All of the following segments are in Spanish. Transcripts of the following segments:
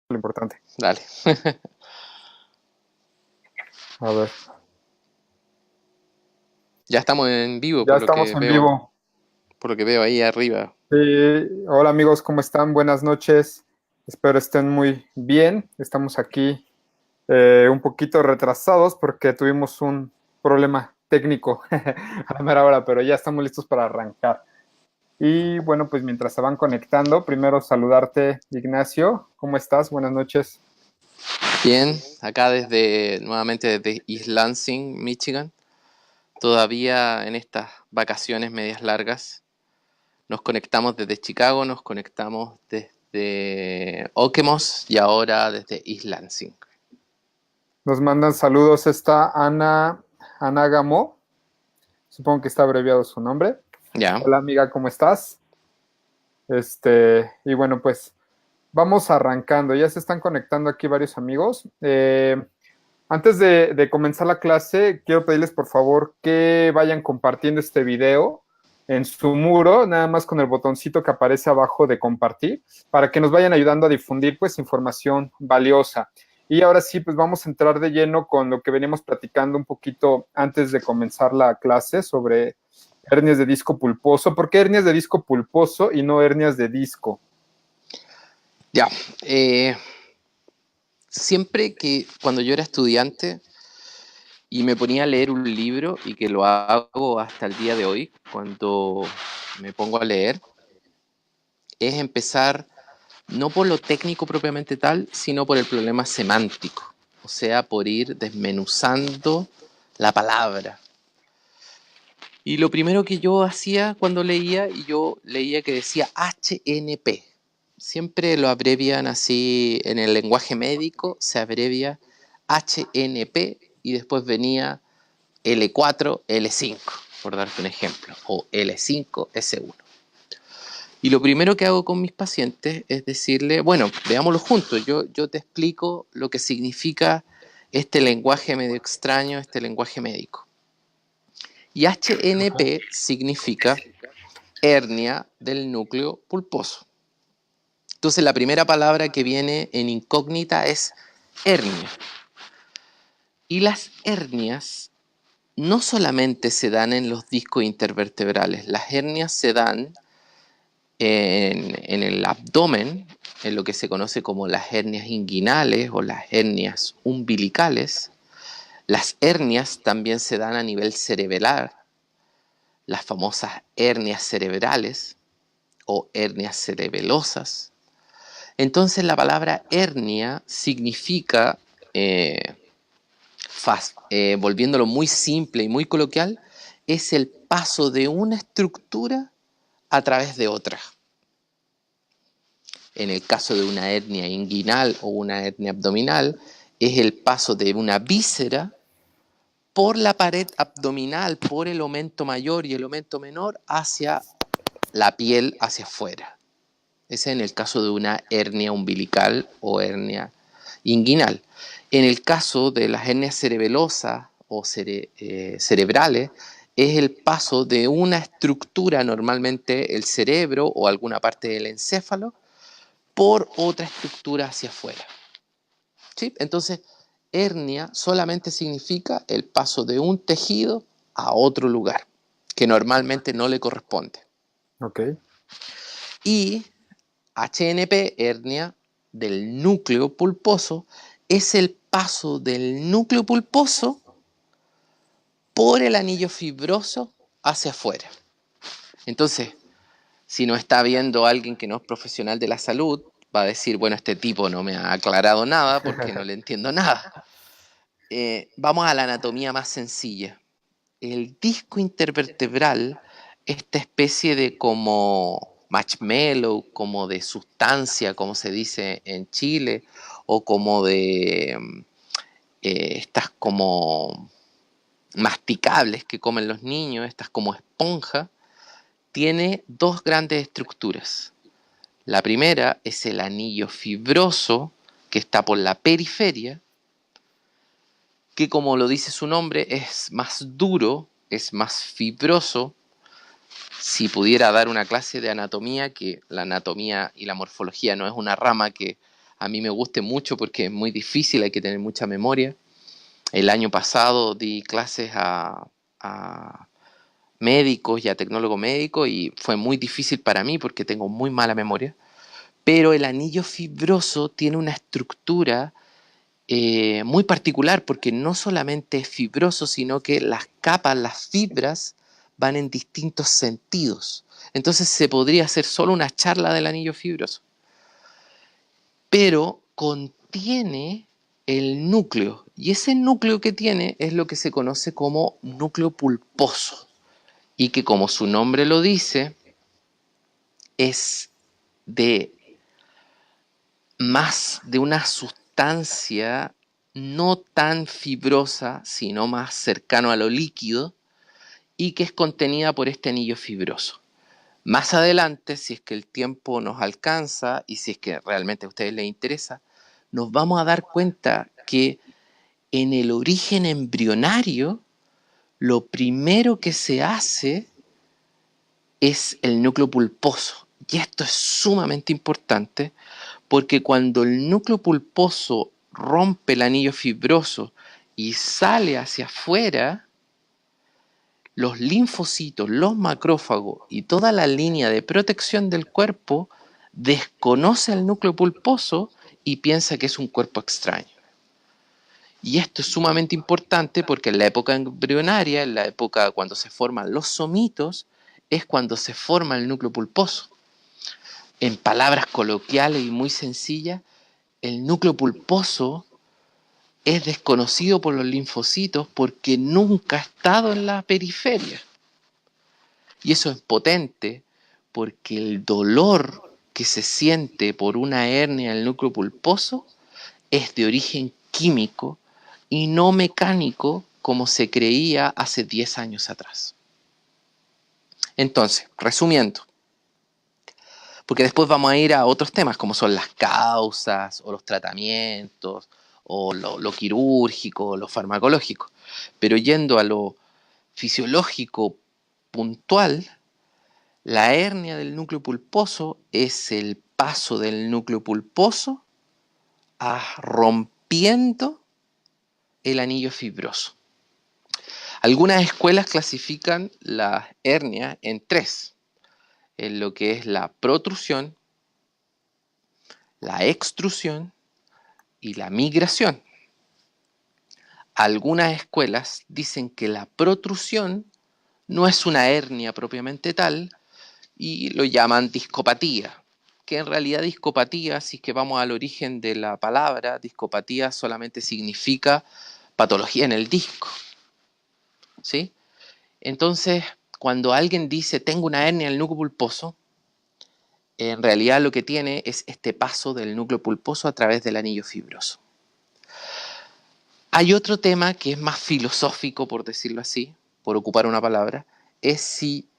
lo importante. Dale. A ver, Ya estamos en vivo ya estamos en vivo. por lo que veo ahí arriba. Sí, hola amigos, ¿cómo están? Buenas noches. Espero estén muy bien. Estamos aquí un poquito retrasados porque tuvimos un problema técnico a la mera hora, pero ya estamos listos para arrancar. Y bueno, pues mientras se van conectando, primero saludarte, Ignacio. ¿Cómo estás? Buenas noches. Bien, acá nuevamente desde East Lansing, Michigan. Todavía en estas vacaciones medias largas. Nos conectamos desde Chicago, nos conectamos desde Okemos y ahora desde East Lansing. Nos mandan saludos esta Ana Gamó. Supongo que está abreviado su nombre. Ya, Hola amiga, ¿cómo estás? Y bueno, pues vamos arrancando. Ya se están conectando aquí varios amigos. Antes de comenzar la clase, quiero pedirles por favor que vayan compartiendo este video en su muro, nada más con el botoncito que aparece abajo de compartir, para que nos vayan ayudando a difundir pues información valiosa. Y ahora sí, pues vamos a entrar de lleno con lo que veníamos platicando un poquito antes de comenzar la clase sobre hernias de disco pulposo. ¿Por qué hernias de disco pulposo y no hernias de disco? ya. Siempre que cuando yo era estudiante y me ponía a leer un libro, y que lo hago hasta el día de hoy, cuando me pongo a leer, es empezar no por lo técnico propiamente tal, sino por el problema semántico, o sea, por ir desmenuzando la palabra. Y lo primero que yo hacía cuando leía, y yo leía que decía HNP. Siempre lo abrevian así en el lenguaje médico, se abrevia HNP y después venía L4, L5, por darte un ejemplo, o L5, S1. Y lo primero que hago con mis pacientes es decirle, bueno, veámoslo juntos, yo te explico lo que significa este lenguaje medio extraño, este lenguaje médico. Y HNP significa hernia del núcleo pulposo. Entonces la primera palabra que viene en incógnita es hernia. Y las hernias no solamente se dan en los discos intervertebrales, las hernias se dan en el abdomen, en lo que se conoce como las hernias inguinales o las hernias umbilicales. Las hernias también se dan a nivel cerebral, las famosas hernias cerebrales o hernias cerebelosas. Entonces la palabra hernia significa, volviéndolo muy simple y muy coloquial, es el paso de una estructura a través de otra. En el caso de una hernia inguinal o una hernia abdominal, es el paso de una víscera por la pared abdominal, por el omento mayor y el omento menor, hacia la piel, hacia afuera. Ese es en el caso de una hernia umbilical o hernia inguinal. En el caso de las hernias cerebelosas o cerebrales, es el paso de una estructura, normalmente el cerebro o alguna parte del encéfalo, por otra estructura hacia afuera. ¿Sí? Entonces, hernia solamente significa el paso de un tejido a otro lugar, que normalmente no le corresponde. Ok. Y HNP, hernia del núcleo pulposo, es el paso del núcleo pulposo por el anillo fibroso hacia afuera. Entonces, si no está viendo alguien que no es profesional de la salud, va a decir, bueno, este tipo no me ha aclarado nada porque no le entiendo nada. Vamos a la anatomía más sencilla. El disco intervertebral, esta especie de como marshmallow, como de sustancia, como se dice en Chile, o como de estas como masticables que comen los niños, estas como esponja, tiene dos grandes estructuras. La primera es el anillo fibroso que está por la periferia, que como lo dice su nombre es más duro, es más fibroso. Si pudiera dar una clase de anatomía, que la anatomía y la morfología no es una rama que a mí me guste mucho porque es muy difícil, hay que tener mucha memoria. El año pasado di clases a médicos y a tecnólogos médicos y fue muy difícil para mí porque tengo muy mala memoria. Pero el anillo fibroso tiene una estructura muy particular porque no solamente es fibroso, sino que las capas, las fibras, van en distintos sentidos. Entonces se podría hacer solo una charla del anillo fibroso. Pero contiene el núcleo, y ese núcleo que tiene es lo que se conoce como núcleo pulposo, y que, como su nombre lo dice, es de más de una sustancia no tan fibrosa, sino más cercano a lo líquido, y que es contenida por este anillo fibroso. Más adelante, si es que el tiempo nos alcanza y si es que realmente a ustedes les interesa, nos vamos a dar cuenta que en el origen embrionario, lo primero que se hace es el núcleo pulposo. Y esto es sumamente importante porque cuando el núcleo pulposo rompe el anillo fibroso y sale hacia afuera, los linfocitos, los macrófagos y toda la línea de protección del cuerpo desconoce al núcleo pulposo y piensa que es un cuerpo extraño. Y esto es sumamente importante porque en la época embrionaria, en la época cuando se forman los somitos, es cuando se forma el núcleo pulposo. En palabras coloquiales y muy sencillas, el núcleo pulposo es desconocido por los linfocitos porque nunca ha estado en la periferia. Y eso es potente porque el dolor que se siente por una hernia del núcleo pulposo es de origen químico y no mecánico como se creía hace 10 años atrás. Entonces, resumiendo, porque después vamos a ir a otros temas como son las causas o los tratamientos o lo quirúrgico, lo farmacológico, pero yendo a lo fisiológico puntual, la hernia del núcleo pulposo es el paso del núcleo pulposo a rompiendo el anillo fibroso. Algunas escuelas clasifican la hernia en tres, en lo que es la protrusión, la extrusión y la migración. Algunas escuelas dicen que la protrusión no es una hernia propiamente tal y lo llaman discopatía, que en realidad discopatía, si es que vamos al origen de la palabra, discopatía solamente significa patología en el disco, ¿sí? Entonces, cuando alguien dice tengo una hernia en el núcleo pulposo, en realidad lo que tiene es este paso del núcleo pulposo a través del anillo fibroso. Hay otro tema que es más filosófico, por decirlo así, por ocupar una palabra, es si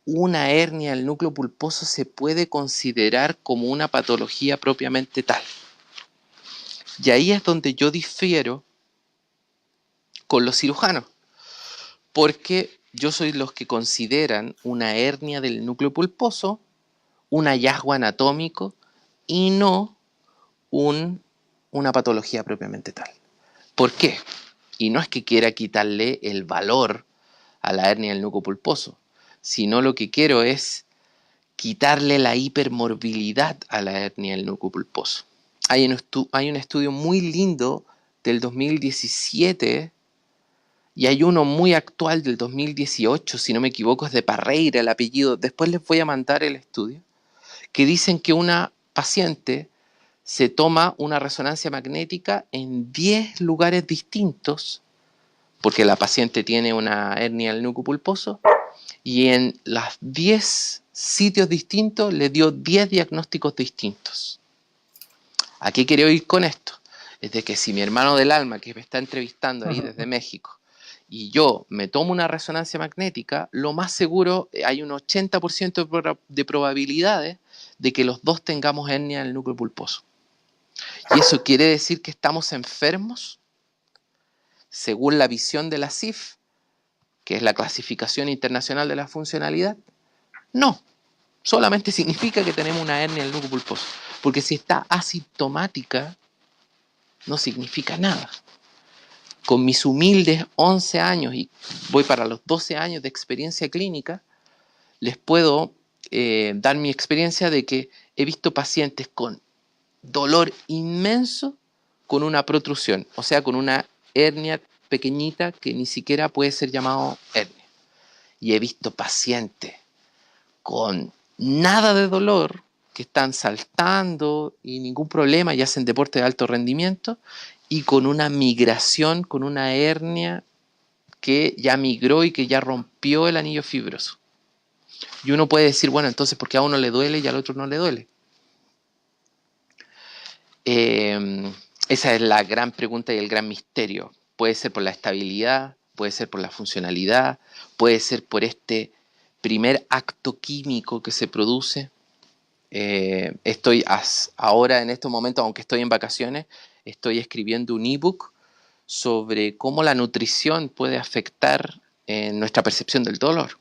una hernia del núcleo pulposo se puede considerar como una patología propiamente tal. Y ahí es donde yo difiero con los cirujanos, porque yo soy los que consideran una hernia del núcleo pulposo un hallazgo anatómico y no una patología propiamente tal. ¿Por qué? Y no es que quiera quitarle el valor a la hernia del núcleo pulposo, sino lo que quiero es quitarle la hipermorbilidad a la hernia del núcleo pulposo. Hay un estudio muy lindo del 2017 y hay uno muy actual del 2018, si no me equivoco, es de Parreira el apellido. Después les voy a mandar el estudio, que dicen que una paciente se toma una resonancia magnética en 10 lugares distintos, porque la paciente tiene una hernia del núcleo pulposo, y en los 10 sitios distintos le dio 10 diagnósticos distintos. ¿A qué quiero ir con esto? Es de que si mi hermano del alma, que me está entrevistando ahí desde México, y yo me tomo una resonancia magnética, lo más seguro, hay un 80% de probabilidades de que los dos tengamos hernia en el núcleo pulposo. ¿Y eso quiere decir que estamos enfermos? Según la visión de la CIF, que es la Clasificación Internacional de la Funcionalidad, no. Solamente significa que tenemos una hernia del núcleo pulposo. Porque si está asintomática, no significa nada. Con mis humildes 11 años y voy para los 12 años de experiencia clínica, les puedo dar mi experiencia de que he visto pacientes con dolor inmenso con una protrusión, o sea, con una hernia pequeñita que ni siquiera puede ser llamado hernia. Y he visto pacientes con nada de dolor, que están saltando y ningún problema y hacen deporte de alto rendimiento, y con una migración, con una hernia que ya migró y que ya rompió el anillo fibroso. Y uno puede decir, bueno, entonces, ¿por qué a uno le duele y al otro no le duele? Esa es la gran pregunta y el gran misterio. Puede ser por la estabilidad, puede ser por la funcionalidad, puede ser por este primer acto químico que se produce. Estoy ahora en estos momentos, aunque estoy en vacaciones, estoy escribiendo un ebook sobre cómo la nutrición puede afectar en nuestra percepción del dolor.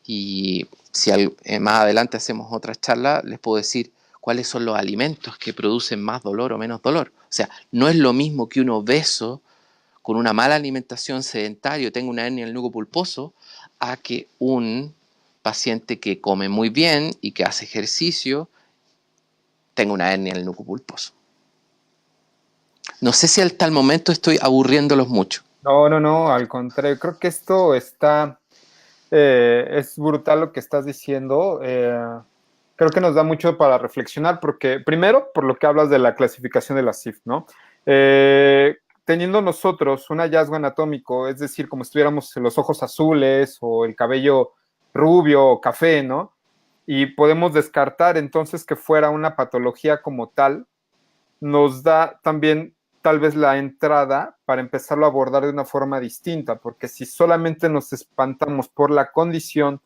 Y si más adelante hacemos otra charla, les puedo decir cuáles son los alimentos que producen más dolor o menos dolor. O sea, no es lo mismo que un obeso con una mala alimentación sedentario tenga una hernia en el núcleo pulposo a que un paciente que come muy bien y que hace ejercicio tenga una hernia en el núcleo pulposo. No sé si hasta el momento estoy aburriéndolos mucho. No, no, no, al contrario, creo que esto está, es brutal lo que estás diciendo. Creo que nos da mucho para reflexionar, porque primero, por lo que hablas de la clasificación de la CIF, ¿no? Teniendo nosotros un hallazgo anatómico, es decir, como si tuviéramos los ojos azules o el cabello rubio o café, ¿no? Y podemos descartar entonces que fuera una patología como tal, nos da también tal vez la entrada para empezarlo a abordar de una forma distinta, porque si solamente nos espantamos por la condición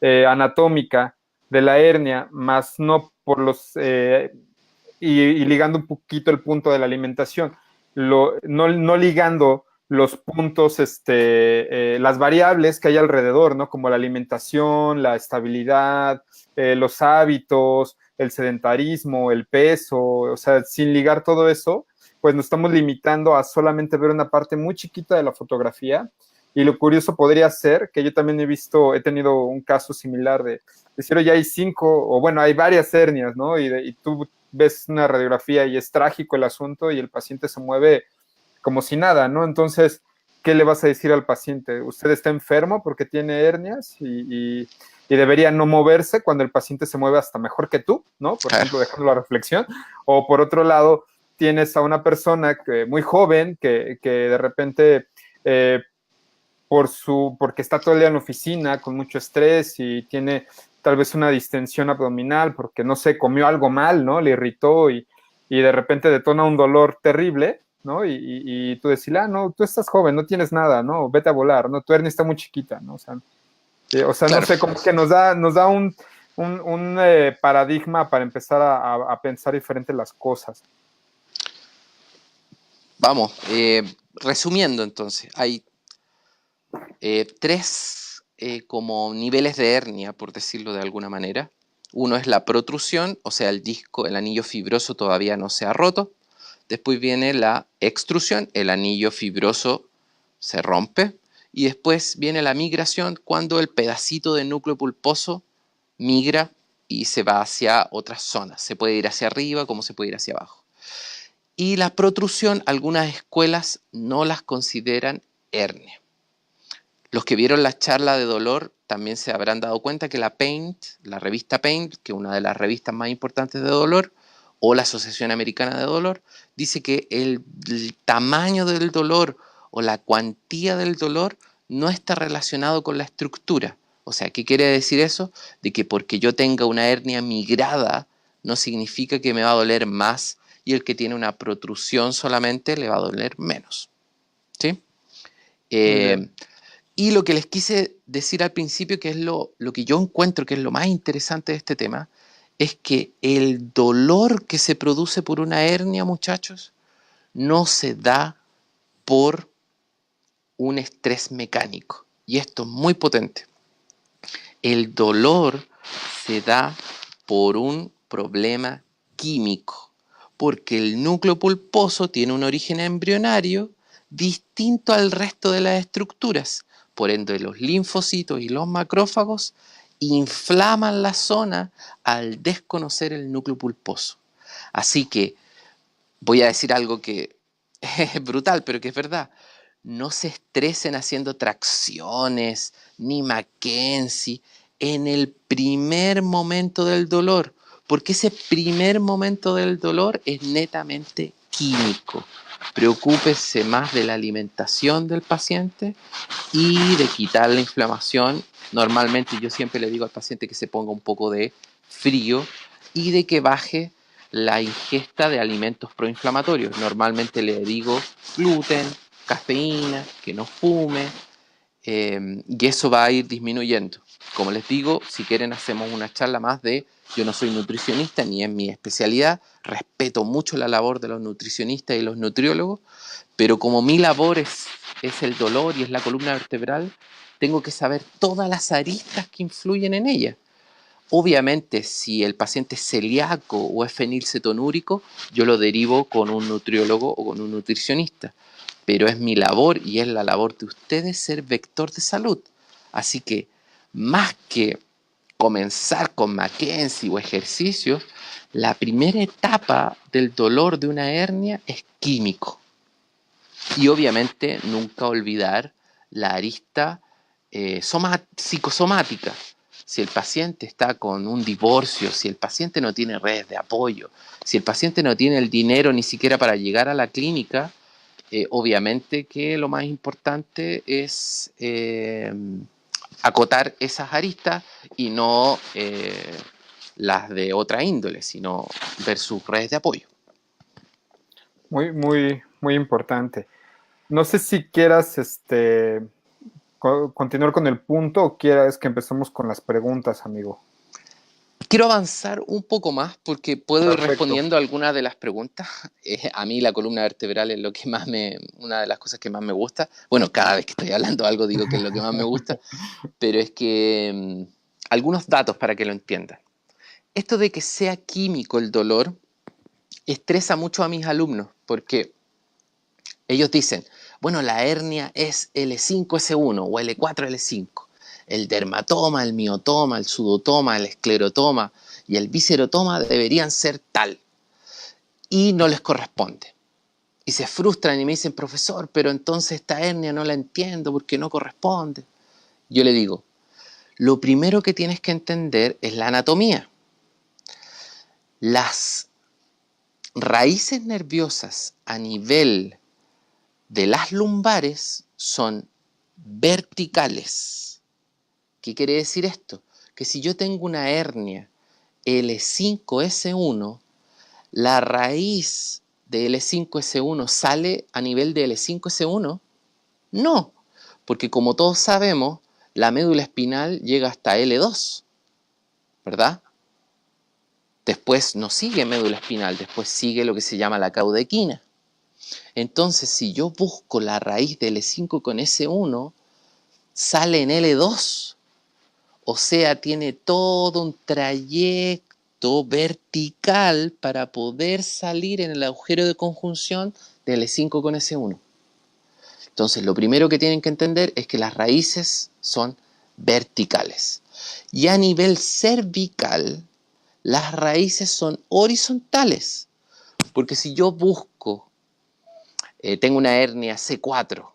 anatómica de la hernia, más no por los, y ligando un poquito el punto de la alimentación, no ligando los puntos, las variables que hay alrededor, ¿no? Como la alimentación, la estabilidad, los hábitos, el sedentarismo, el peso, o sea, sin ligar todo eso, pues nos estamos limitando a solamente ver una parte muy chiquita de la fotografía. Y lo curioso podría ser que yo también he tenido un caso similar de decir, ya hay 5, o bueno, hay varias hernias, ¿no? Y tú ves una radiografía y es trágico el asunto y el paciente se mueve como si nada, ¿no? Entonces, ¿qué le vas a decir al paciente? Usted está enfermo porque tiene hernias y debería no moverse cuando el paciente se mueve hasta mejor que tú, ¿no? Por ejemplo, dejando la reflexión. O por otro lado, tienes a una persona muy joven que de repente, porque está todo el día en la oficina con mucho estrés y tiene tal vez una distensión abdominal porque no sé, comió algo mal, ¿no? Le irritó y de repente detona un dolor terrible, ¿no? Y tú decís, no, tú estás joven, no tienes nada, ¿no? Vete a volar, ¿no? Tu hernia está muy chiquita, ¿no? O sea no Claro, sé, como que nos da un paradigma para empezar a pensar diferente las cosas. vamos, resumiendo entonces, hay tres como niveles de hernia, por decirlo de alguna manera. Uno es la protrusión, o sea, el disco, el anillo fibroso todavía no se ha roto. Después viene la extrusión, el anillo fibroso se rompe. Y después viene la migración, cuando el pedacito de núcleo pulposo migra y se va hacia otras zonas. Se puede ir hacia arriba como se puede ir hacia abajo. Y la protrusión, algunas escuelas no las consideran hernia. Los que vieron la charla de dolor también se habrán dado cuenta que la Paint, la revista Paint, que es una de las revistas más importantes de dolor, o la Asociación Americana de Dolor, dice que el tamaño del dolor o la cuantía del dolor no está relacionado con la estructura. O sea, ¿qué quiere decir eso? De que porque yo tenga una hernia migrada no significa que me va a doler más y el que tiene una protrusión solamente le va a doler menos. ¿Sí? Muy bien. Eh, y lo que les quise decir al principio, que es lo que yo encuentro que es lo más interesante de este tema, es que el dolor que se produce por una hernia, muchachos, no se da por un estrés mecánico. Y esto es muy potente. El dolor se da por un problema químico, porque el núcleo pulposo tiene un origen embrionario distinto al resto de las estructuras. Por ende, los linfocitos y los macrófagos inflaman la zona al desconocer el núcleo pulposo. Así que voy a decir algo que es brutal, pero que es verdad. No se estresen haciendo tracciones ni Mackenzie en el primer momento del dolor, porque ese primer momento del dolor es netamente químico. Preocúpese más de la alimentación del paciente y de quitar la inflamación. Normalmente yo siempre le digo al paciente que se ponga un poco de frío y de que baje la ingesta de alimentos proinflamatorios. Normalmente le digo gluten, cafeína, que no fume, y eso va a ir disminuyendo. Como les digo, si quieren hacemos una charla más de, yo no soy nutricionista ni es mi especialidad, respeto mucho la labor de los nutricionistas y los nutriólogos, pero como mi labor es el dolor y es la columna vertebral, tengo que saber todas las aristas que influyen en ella. Obviamente, si el paciente es celíaco o es fenilcetonúrico, yo lo derivo con un nutriólogo o con un nutricionista. Pero es mi labor y es la labor de ustedes ser vector de salud. Así que, más que comenzar con Mackenzie o ejercicios, la primera etapa del dolor de una hernia es químico. Y obviamente nunca olvidar la arista psicosomática. Si el paciente está con un divorcio, si el paciente no tiene redes de apoyo, si el paciente no tiene el dinero ni siquiera para llegar a la clínica, obviamente que lo más importante es acotar esas aristas y no las de otra índole, sino ver sus redes de apoyo. Muy, muy, muy importante. No sé si quieras continuar con el punto o quieras que empecemos con las preguntas, amigo. Quiero avanzar un poco más porque puedo ir Perfecto. respondiendo a algunas de las preguntas. A mí la columna vertebral es lo que más una de las cosas que más me gusta. Bueno, cada vez que estoy hablando algo digo que es lo que más me gusta, pero es que algunos datos para que lo entiendan. Esto de que sea químico el dolor estresa mucho a mis alumnos porque ellos dicen, bueno, la hernia es L5-S1 o L4-L5. El dermatoma, el miotoma, el sudotoma, el esclerotoma y el viscerotoma deberían ser tal. Y no les corresponde. Y se frustran y me dicen, profesor, pero entonces esta hernia no la entiendo porque no corresponde. Yo le digo, lo primero que tienes que entender es la anatomía. Las raíces nerviosas a nivel de las lumbares son verticales. ¿Qué quiere decir esto? Que si yo tengo una hernia L5-S1, la raíz de L5-S1 sale a nivel de L5-S1. No, porque como todos sabemos, la médula espinal llega hasta L2, ¿verdad? Después no sigue médula espinal, después sigue lo que se llama la caudequina. Entonces, si yo busco la raíz de L5 con S1, sale en L2. O sea, tiene todo un trayecto vertical para poder salir en el agujero de conjunción de L5 con S1. Entonces, lo primero que tienen que entender es que las raíces son verticales. Y a nivel cervical, las raíces son horizontales. Porque si yo busco, tengo una hernia C4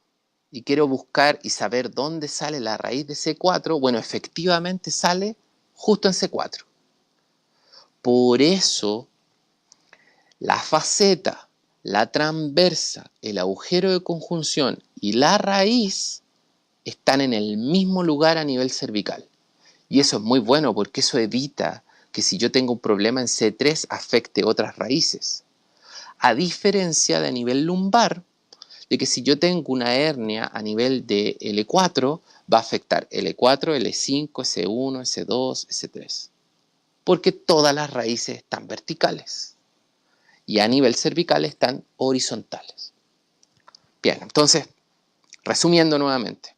y quiero buscar y saber dónde sale la raíz de C4, bueno, efectivamente sale justo en C4. Por eso, la faceta, la transversa, el agujero de conjunción y la raíz están en el mismo lugar a nivel cervical. Y eso es muy bueno porque eso evita que si yo tengo un problema en C3 afecte otras raíces. A diferencia de a nivel lumbar, de que si yo tengo una hernia a nivel de L4, va a afectar L4, L5, S1, S2, S3. Porque todas las raíces están verticales. Y a nivel cervical están horizontales. Bien, entonces, resumiendo nuevamente.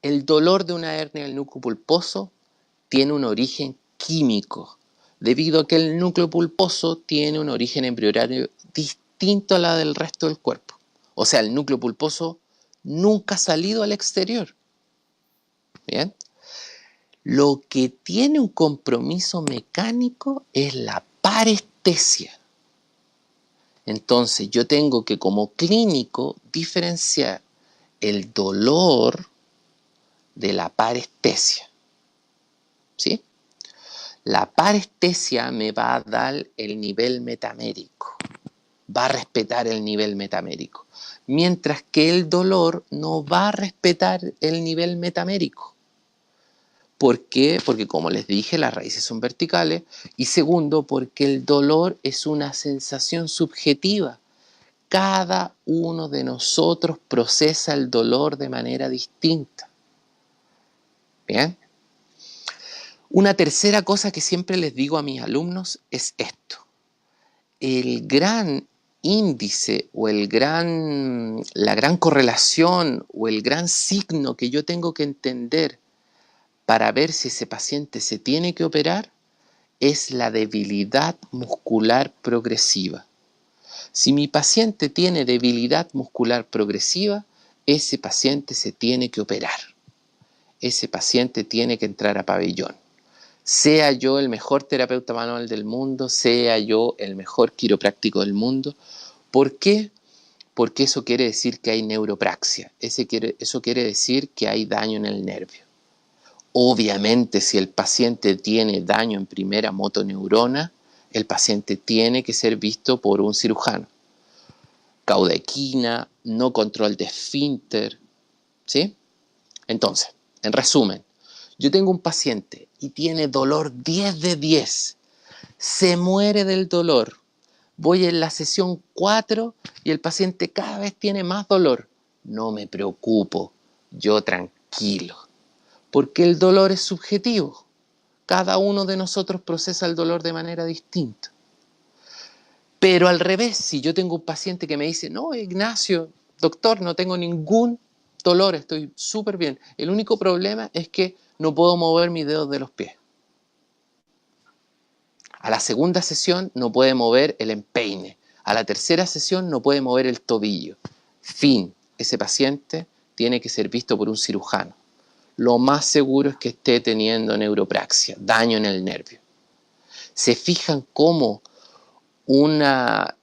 El dolor de una hernia del núcleo pulposo tiene un origen químico, debido a que el núcleo pulposo tiene un origen embrionario distinto a la del resto del cuerpo. O sea, el núcleo pulposo nunca ha salido al exterior. ¿Bien? Lo que tiene un compromiso mecánico es la parestesia. Entonces yo tengo que como clínico diferenciar el dolor de la parestesia. ¿Sí? La parestesia me va a dar el nivel metamérico, va a respetar el nivel metamérico, mientras que el dolor no va a respetar el nivel metamérico. ¿Por qué? Porque como les dije, las raíces son verticales, y segundo, porque el dolor es una sensación subjetiva. Cada uno de nosotros procesa el dolor de manera distinta. ¿Bien? Una tercera cosa que siempre les digo a mis alumnos es esto. El gran índice o la gran correlación o el gran signo que yo tengo que entender para ver si ese paciente se tiene que operar es la debilidad muscular progresiva. Si mi paciente tiene debilidad muscular progresiva, ese paciente se tiene que operar. Ese paciente tiene que entrar a pabellón. Sea yo el mejor terapeuta manual del mundo, sea yo el mejor quiropráctico del mundo. ¿Por qué? Porque eso quiere decir que hay neuropraxia. Eso quiere decir que hay daño en el nervio. Obviamente, si el paciente tiene daño en primera motoneurona, el paciente tiene que ser visto por un cirujano. Caudequina, no control de esfínter, ¿sí? Entonces, en resumen, yo tengo un paciente y tiene dolor 10 de 10, se muere del dolor, voy en la sesión 4 y el paciente cada vez tiene más dolor. No me preocupo, yo tranquilo, porque el dolor es subjetivo. Cada uno de nosotros procesa el dolor de manera distinta. Pero al revés, si yo tengo un paciente que me dice, no, Ignacio, doctor, no tengo ningún dolor, estoy súper bien. El único problema es que no puedo mover mis dedos de los pies. A la segunda sesión no puede mover el empeine. A la tercera sesión no puede mover el tobillo. Fin, ese paciente tiene que ser visto por un cirujano. Lo más seguro es que esté teniendo neuropraxia, daño en el nervio. ¿Se fijan cómo una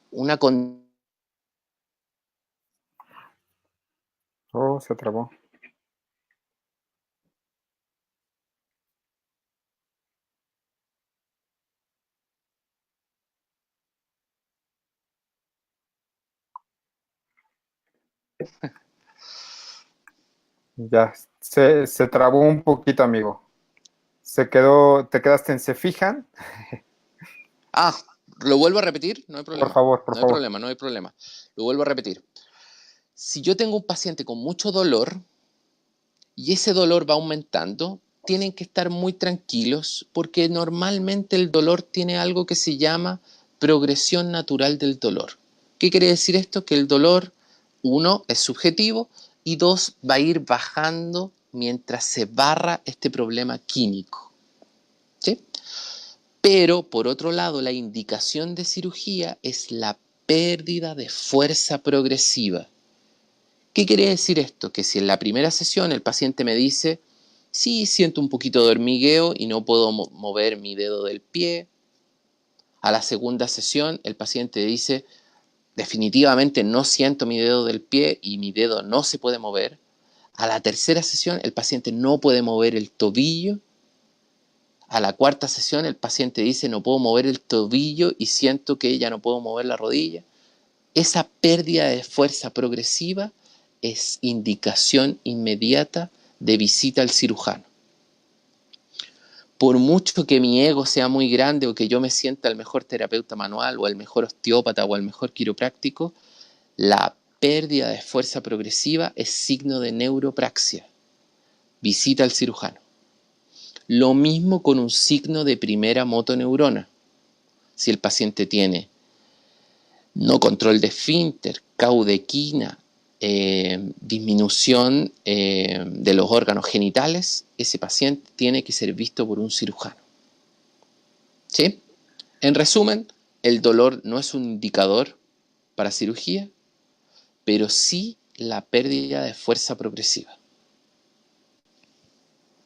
Oh, se trabó. Ya, se trabó un poquito, amigo. Te quedaste en se fijan. Ah, ¿lo vuelvo a repetir? No hay Por problema. favor, por No hay favor. problema, no hay problema. Lo vuelvo a repetir. Si yo tengo un paciente con mucho dolor y ese dolor va aumentando, tienen que estar muy tranquilos porque normalmente el dolor tiene algo que se llama progresión natural del dolor. ¿Qué quiere decir esto? Que el dolor, uno, es subjetivo y dos, va a ir bajando mientras se barra este problema químico. ¿Sí? Pero, por otro lado, la indicación de cirugía es la pérdida de fuerza progresiva. ¿Qué quiere decir esto? Que si en la primera sesión el paciente me dice, sí, siento un poquito de hormigueo y no puedo mover mi dedo del pie, a la segunda sesión el paciente dice, definitivamente no siento mi dedo del pie y mi dedo no se puede mover, a la tercera sesión el paciente no puede mover el tobillo, a la cuarta sesión el paciente dice no puedo mover el tobillo y siento que ya no puedo mover la rodilla. Esa pérdida de fuerza progresiva es indicación inmediata de visita al cirujano. Por mucho que mi ego sea muy grande o que yo me sienta el mejor terapeuta manual o el mejor osteópata o el mejor quiropráctico, la pérdida de fuerza progresiva es signo de neuropraxia. Visita al cirujano. Lo mismo con un signo de primera motoneurona. Si el paciente tiene no control de esfínter, caudequina, disminución de los órganos genitales, ese paciente tiene que ser visto por un cirujano. ¿Sí? En resumen, el dolor no es un indicador para cirugía, pero sí la pérdida de fuerza progresiva.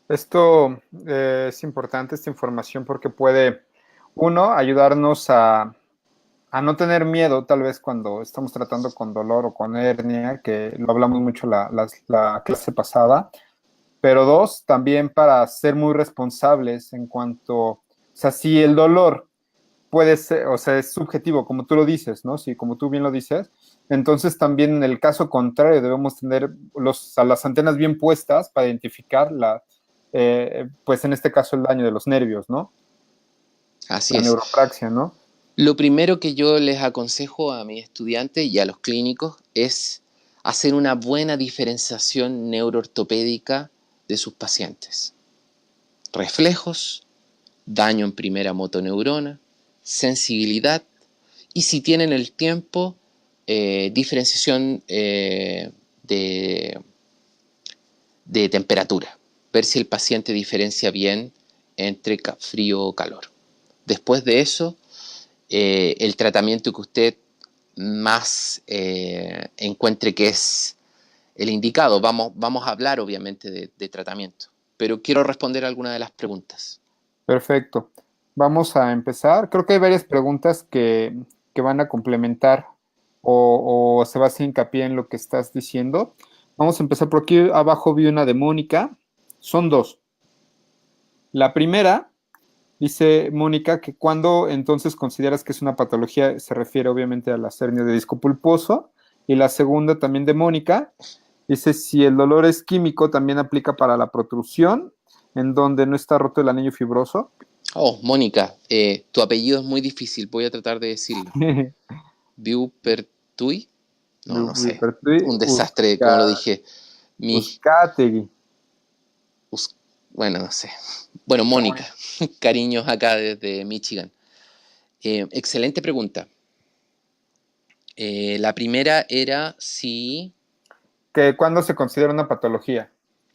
Esto es importante, esta información, porque puede, uno, ayudarnos a no tener miedo, tal vez cuando estamos tratando con dolor o con hernia, que lo hablamos mucho la clase pasada, pero dos, también para ser muy responsables en cuanto, o sea, si el dolor puede ser, o sea, es subjetivo, como tú lo dices, ¿no? Sí, como tú bien lo dices. Entonces también en el caso contrario debemos tener las antenas bien puestas para identificar pues en este caso el daño de los nervios, ¿no? Así La es. neuropraxia, ¿no? Lo primero que yo les aconsejo a mis estudiantes y a los clínicos es hacer una buena diferenciación neuroortopédica de sus pacientes. Reflejos, daño en primera motoneurona, sensibilidad y si tienen el tiempo, diferenciación de, de temperatura. Ver si el paciente diferencia bien entre frío o calor. Después de eso, el tratamiento que usted más encuentre que es el indicado. Vamos a hablar obviamente de tratamiento, pero quiero responder algunas de las preguntas. Perfecto. Vamos a empezar. Creo que hay varias preguntas que van a complementar o se va a hacer hincapié en lo que estás diciendo. Vamos a empezar por aquí. Abajo vi una de Mónica. Son dos. La primera, dice Mónica, que cuando entonces consideras que es una patología, se refiere obviamente a la hernias de disco pulposo. Y la segunda también de Mónica, dice si el dolor es químico, también aplica para la protrusión, en donde no está roto el anillo fibroso. Oh, Mónica, tu apellido es muy difícil, voy a tratar de decirlo. Viupertui, no sé, un desastre, como lo dije. Mi, Uzcategui. bueno, no sé. Bueno, Mónica, cariños acá desde Michigan. Excelente pregunta. La primera era si... Que cuando se considera una patología.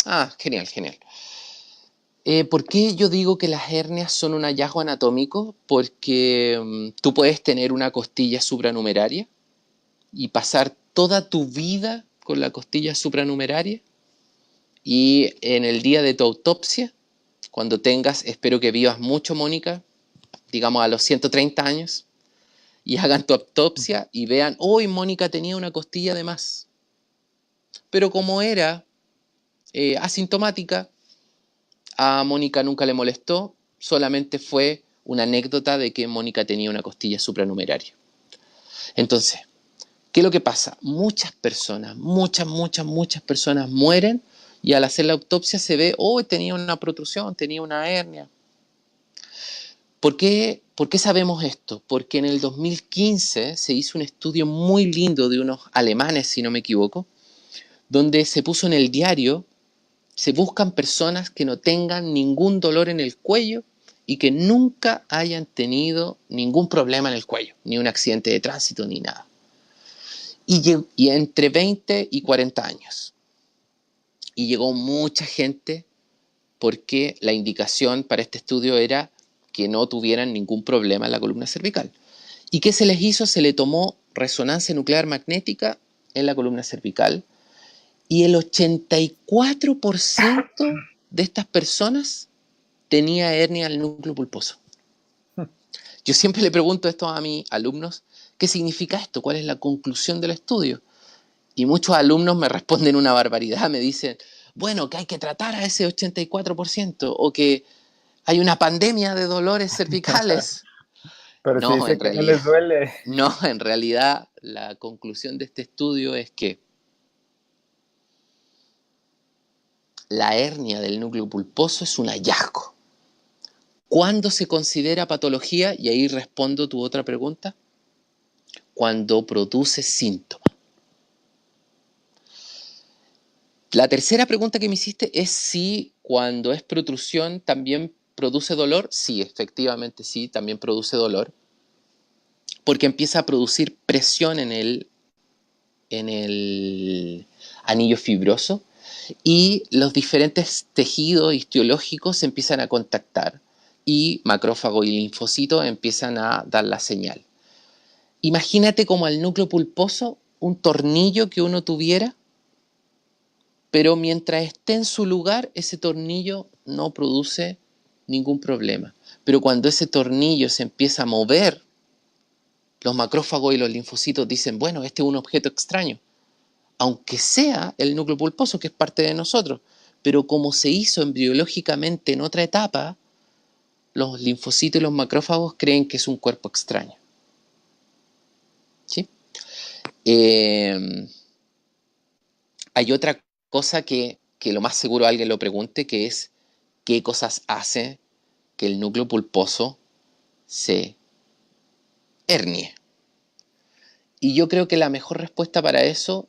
Ah, genial, genial. ¿Por qué yo digo que las hernias son un hallazgo anatómico? Porque tú puedes tener una costilla supranumeraria y pasar toda tu vida con la costilla supranumeraria y en el día de tu autopsia, cuando tengas, espero que vivas mucho, Mónica, digamos a los 130 años, y hagan tu autopsia y vean, hoy Mónica tenía una costilla de más. Pero como era asintomática, a Mónica nunca le molestó, solamente fue una anécdota de que Mónica tenía una costilla supranumeraria. Entonces, ¿qué es lo que pasa? Muchas personas, muchas personas mueren y al hacer la autopsia se ve, oh, tenía una protrusión, tenía una hernia. ¿Por qué sabemos esto? Porque en el 2015 se hizo un estudio muy lindo de unos alemanes, si no me equivoco, donde se puso en el diario, se buscan personas que no tengan ningún dolor en el cuello y que nunca hayan tenido ningún problema en el cuello, ni un accidente de tránsito, ni nada. Y entre 20 y 40 años. Y llegó mucha gente porque la indicación para este estudio era que no tuvieran ningún problema en la columna cervical. ¿Y qué se les hizo? Se le tomó resonancia nuclear magnética en la columna cervical y el 84% de estas personas tenía hernia al núcleo pulposo. Yo siempre le pregunto esto a mis alumnos, ¿qué significa esto? ¿Cuál es la conclusión del estudio? Y muchos alumnos me responden una barbaridad, me dicen, bueno, que hay que tratar a ese 84% o que hay una pandemia de dolores cervicales. Pero si No, dice en que no realidad, les duele. no, en realidad la conclusión de este estudio es que la hernia del núcleo pulposo es un hallazgo. ¿Cuándo se considera patología? Y ahí respondo tu otra pregunta. Cuando produce síntomas. La tercera pregunta que me hiciste es si cuando es protrusión también produce dolor. Sí, efectivamente sí, también produce dolor. Porque empieza a producir presión en el en el anillo fibroso y los diferentes tejidos histológicos se empiezan a contactar y macrófago y linfocito empiezan a dar la señal. Imagínate como al núcleo pulposo un tornillo que uno tuviera, pero mientras esté en su lugar, ese tornillo no produce ningún problema. Pero cuando ese tornillo se empieza a mover, los macrófagos y los linfocitos dicen, bueno, este es un objeto extraño, aunque sea el núcleo pulposo, que es parte de nosotros. Pero como se hizo embriológicamente en otra etapa, los linfocitos y los macrófagos creen que es un cuerpo extraño. ¿Sí? Hay otra cosa que lo más seguro alguien lo pregunte, que es qué cosas hace que el núcleo pulposo se hernie. Y yo creo que la mejor respuesta para eso,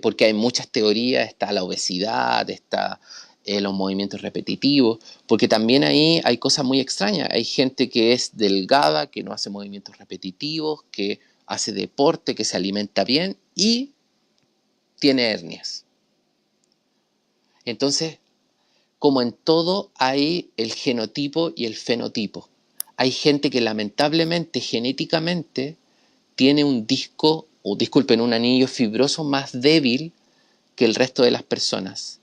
porque hay muchas teorías, está la obesidad, está los movimientos repetitivos, porque también ahí hay cosas muy extrañas. Hay gente que es delgada, que no hace movimientos repetitivos, que hace deporte, que se alimenta bien y tiene hernias. Entonces, como en todo, hay el genotipo y el fenotipo. Hay gente que lamentablemente genéticamente tiene un disco, o disculpen, un anillo fibroso más débil que el resto de las personas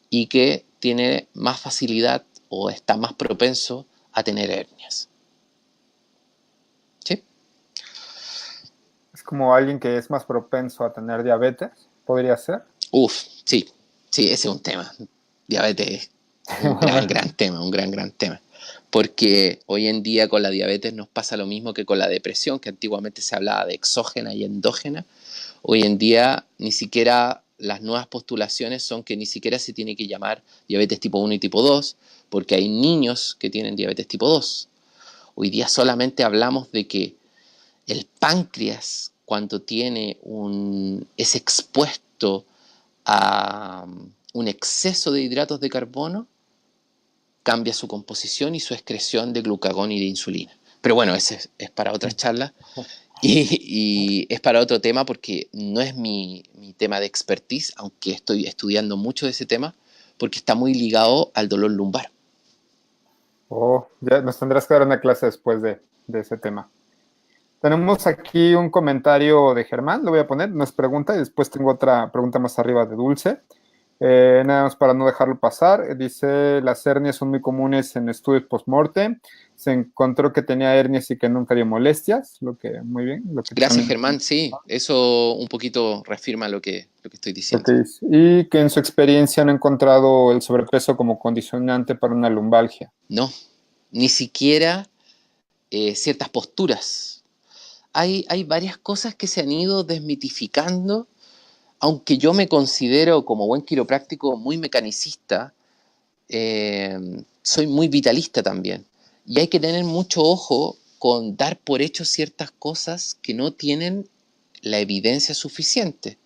y que tiene más facilidad o está más propenso a tener hernias. ¿Sí? Es como alguien que es más propenso a tener diabetes, podría ser. Uf, sí, sí, ese es un tema. Diabetes es un gran tema, un gran tema. Porque hoy en día con la diabetes nos pasa lo mismo que con la depresión, que antiguamente se hablaba de exógena y endógena. Hoy en día ni siquiera las nuevas postulaciones son que ni siquiera se tiene que llamar diabetes tipo 1 y tipo 2, porque hay niños que tienen diabetes tipo 2. Hoy día solamente hablamos de que el páncreas, cuando es expuesto a un exceso de hidratos de carbono, cambia su composición y su excreción de glucagón y de insulina. Pero bueno, ese es para otras charlas. Y es para otro tema porque no es mi tema de expertise, aunque estoy estudiando mucho de ese tema, porque está muy ligado al dolor lumbar. Oh, ya nos tendrás que dar una clase después de ese tema. Tenemos aquí un comentario de Germán, lo voy a poner, nos pregunta y después tengo otra pregunta más arriba de Dulce. Nada más para no dejarlo pasar, dice, las hernias son muy comunes en estudios post-mortem, se encontró que tenía hernias y que nunca dio molestias, lo que, muy bien, lo que Gracias, también Germán. Sí, eso un poquito reafirma lo que estoy lo diciendo. que dice. Y que en su experiencia no ha encontrado el sobrepeso como condicionante para una lumbalgia. No, ni siquiera ciertas posturas. Hay varias cosas que se han ido desmitificando, aunque yo me considero como buen quiropráctico muy mecanicista, soy muy vitalista también. Y hay que tener mucho ojo con dar por hecho ciertas cosas que no tienen la evidencia suficiente,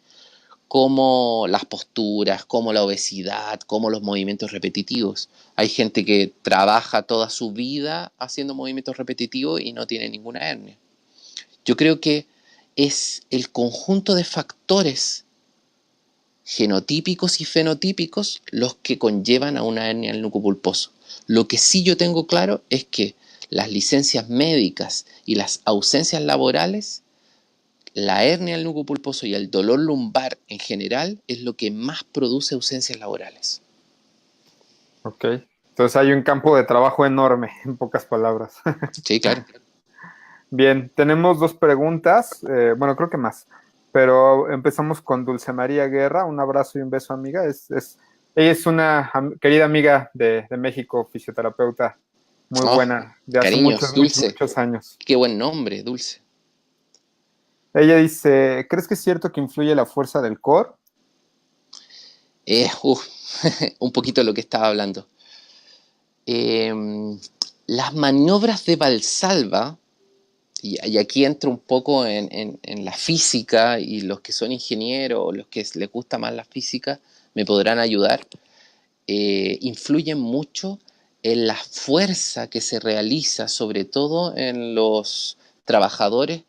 como las posturas, como la obesidad, como los movimientos repetitivos. Hay gente que trabaja toda su vida haciendo movimientos repetitivos y no tiene ninguna hernia. Yo creo que es el conjunto de factores genotípicos y fenotípicos los que conllevan a una hernia del núcleo pulposo. Lo que sí yo tengo claro es que las licencias médicas y las ausencias laborales, la hernia del núcleo pulposo y el dolor lumbar en general es lo que más produce ausencias laborales. Ok, entonces hay un campo de trabajo enorme, en pocas palabras. Sí, claro. Bien, tenemos dos preguntas, bueno, creo que más, pero empezamos con Dulce María Guerra, un abrazo y un beso, amiga. Ella es una querida amiga de México, fisioterapeuta muy Oh, buena, de hace cariños, muchos, muchos, Dulce. muchos años. Qué buen nombre, Dulce. Ella dice, ¿crees que es cierto que influye la fuerza del core? Eh, uh, un poquito lo que estaba hablando. Eh, las maniobras de Valsalva, y aquí entra un poco en la física, y los que son ingenieros o los que les gusta más la física me podrán ayudar, influyen mucho en la fuerza que se realiza, sobre todo en los trabajadores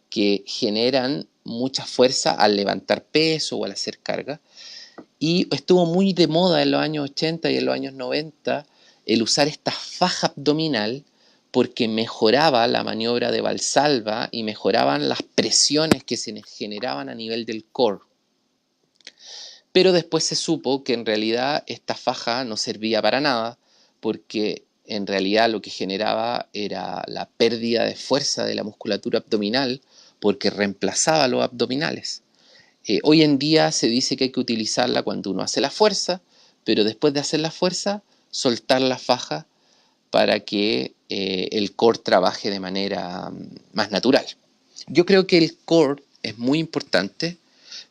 que generan mucha fuerza al levantar peso o al hacer carga. Y estuvo muy de moda en los años 80 y en los años 90 el usar esta faja abdominal porque mejoraba la maniobra de Valsalva y mejoraban las presiones que se generaban a nivel del core. Pero después se supo que en realidad esta faja no servía para nada porque en realidad lo que generaba era la pérdida de fuerza de la musculatura abdominal porque reemplazaba los abdominales. Hoy en día se dice que hay que utilizarla cuando uno hace la fuerza, pero después de hacer la fuerza, soltar la faja para que el core trabaje de manera más natural. Yo creo que el core es muy importante,